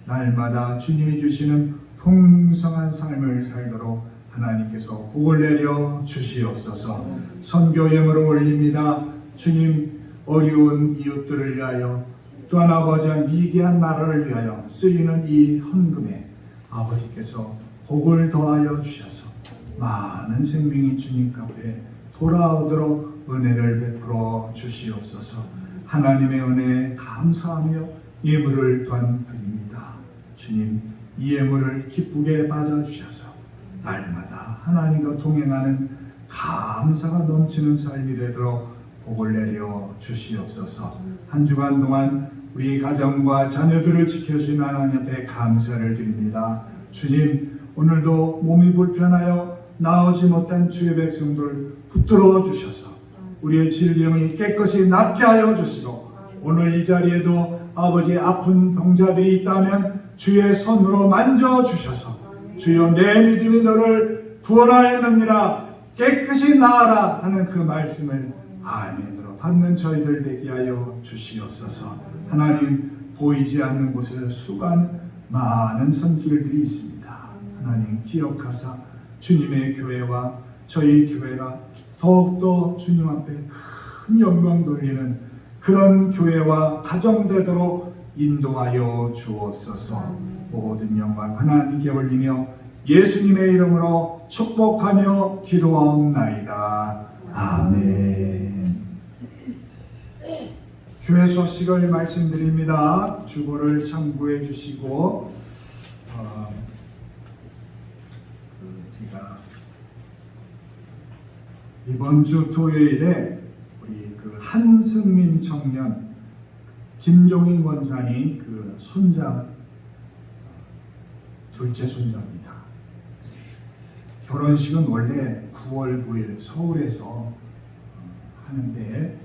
날마다 주님이 주시는 풍성한 삶을 살도록 하나님께서 복을 내려 주시옵소서. 선교 예물을 올립니다. 주님, 어려운 이웃들을 위하여 또한 아버지와 미개한 나라를 위하여 쓰이는 이 헌금에 아버지께서 복을 더하여 주셔서 많은 생명이 주님 앞에 돌아오도록 은혜를 베풀어 주시옵소서. 하나님의 은혜에 감사하며 예물을 또한 드립니다. 주님, 이 예물을 기쁘게 받아주셔서 날마다 하나님과 동행하는 감사가 넘치는 삶이 되도록 복을 내려 주시옵소서. 한 주간 동안 우리 가정과 자녀들을 지켜주신 하나님 앞에 감사를 드립니다. 주님, 오늘도 몸이 불편하여 나오지 못한 주의 백성들 붙들어 주셔서 우리의 질병이 깨끗이 낫게 하여 주시고 오늘 이 자리에도 아버지 아픈 병자들이 있다면 주의 손으로 만져주셔서 주여 내 믿음이 너를 구원하였느니라 깨끗이 나아라 하는 그 말씀을 아멘으로 받는 저희들 되게 하여 주시옵소서. 하나님, 보이지 않는 곳에 수많은 많은 손길들이 있습니다. 하나님 기억하사 주님의 교회와 저희 교회가 더욱더 주님 앞에 큰 영광 돌리는 그런 교회와 가정 되도록 인도하여 주옵소서. 모든 영광 하나님께 올리며 예수님의 이름으로 축복하며 기도하옵나이다. 아멘. 교회 소식을 말씀드립니다. 주보를 참고해 주시고 제가 이번 주 토요일에 우리 그 한승민 청년 김종인 권사님 그 손자 둘째 손자입니다. 결혼식은 원래 9월 9일 서울에서 하는데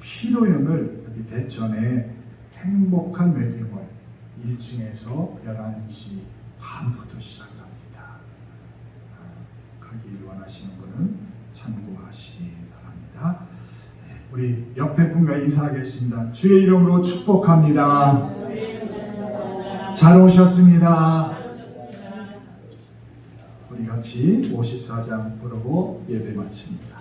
피로연을 여기 대천에 행복한 웨딩홀 1층에서 11시 반부터 시작합니다. 가길 원하시는 분은 참고하시기 바랍니다. 우리 옆에 분과 인사하겠습니다. 주의 이름으로 축복합니다. 잘 오셨습니다. 우리 같이 54장 부르고 예배 마칩니다.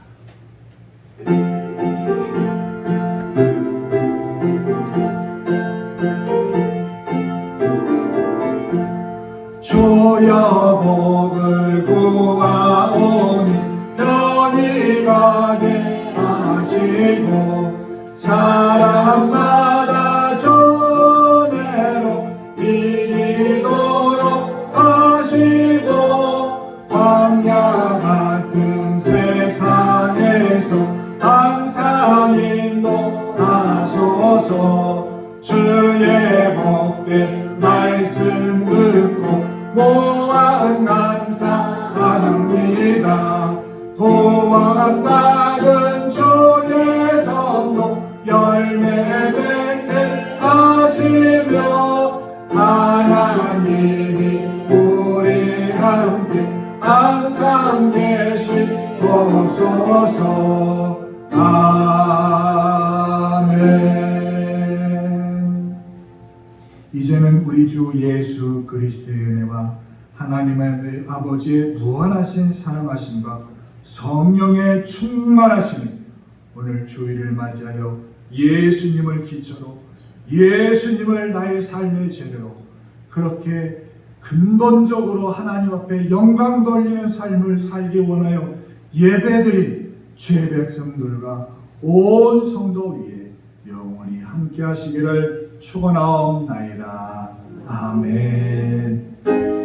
주여 복을 구하오니 편히 가게 하시고 사람마다 전해로 이기도록 하시고 광야 같은 세상에서 항상 인도하소서. 주의 복된 말씀 듣고 무한 감사합니다. 구원받은 주의 성도 열매 맺게 하시며 하나님이 우리 함께 항상 계시옵소서. 아멘. 이제는 우리 주 예수 그리스도의 은혜와 하나님의 아버지의 무한하신 사랑하심과 성령의 충만하심이 오늘 주일을 맞이하여 예수님을 기초로 예수님을 나의 삶의 제대로 그렇게 근본적으로 하나님 앞에 영광 돌리는 삶을 살기 원하여 예배드린 주의 백성들과 온 성도 위에 영원히 함께 하시기를 축원하옵나이다. 아멘.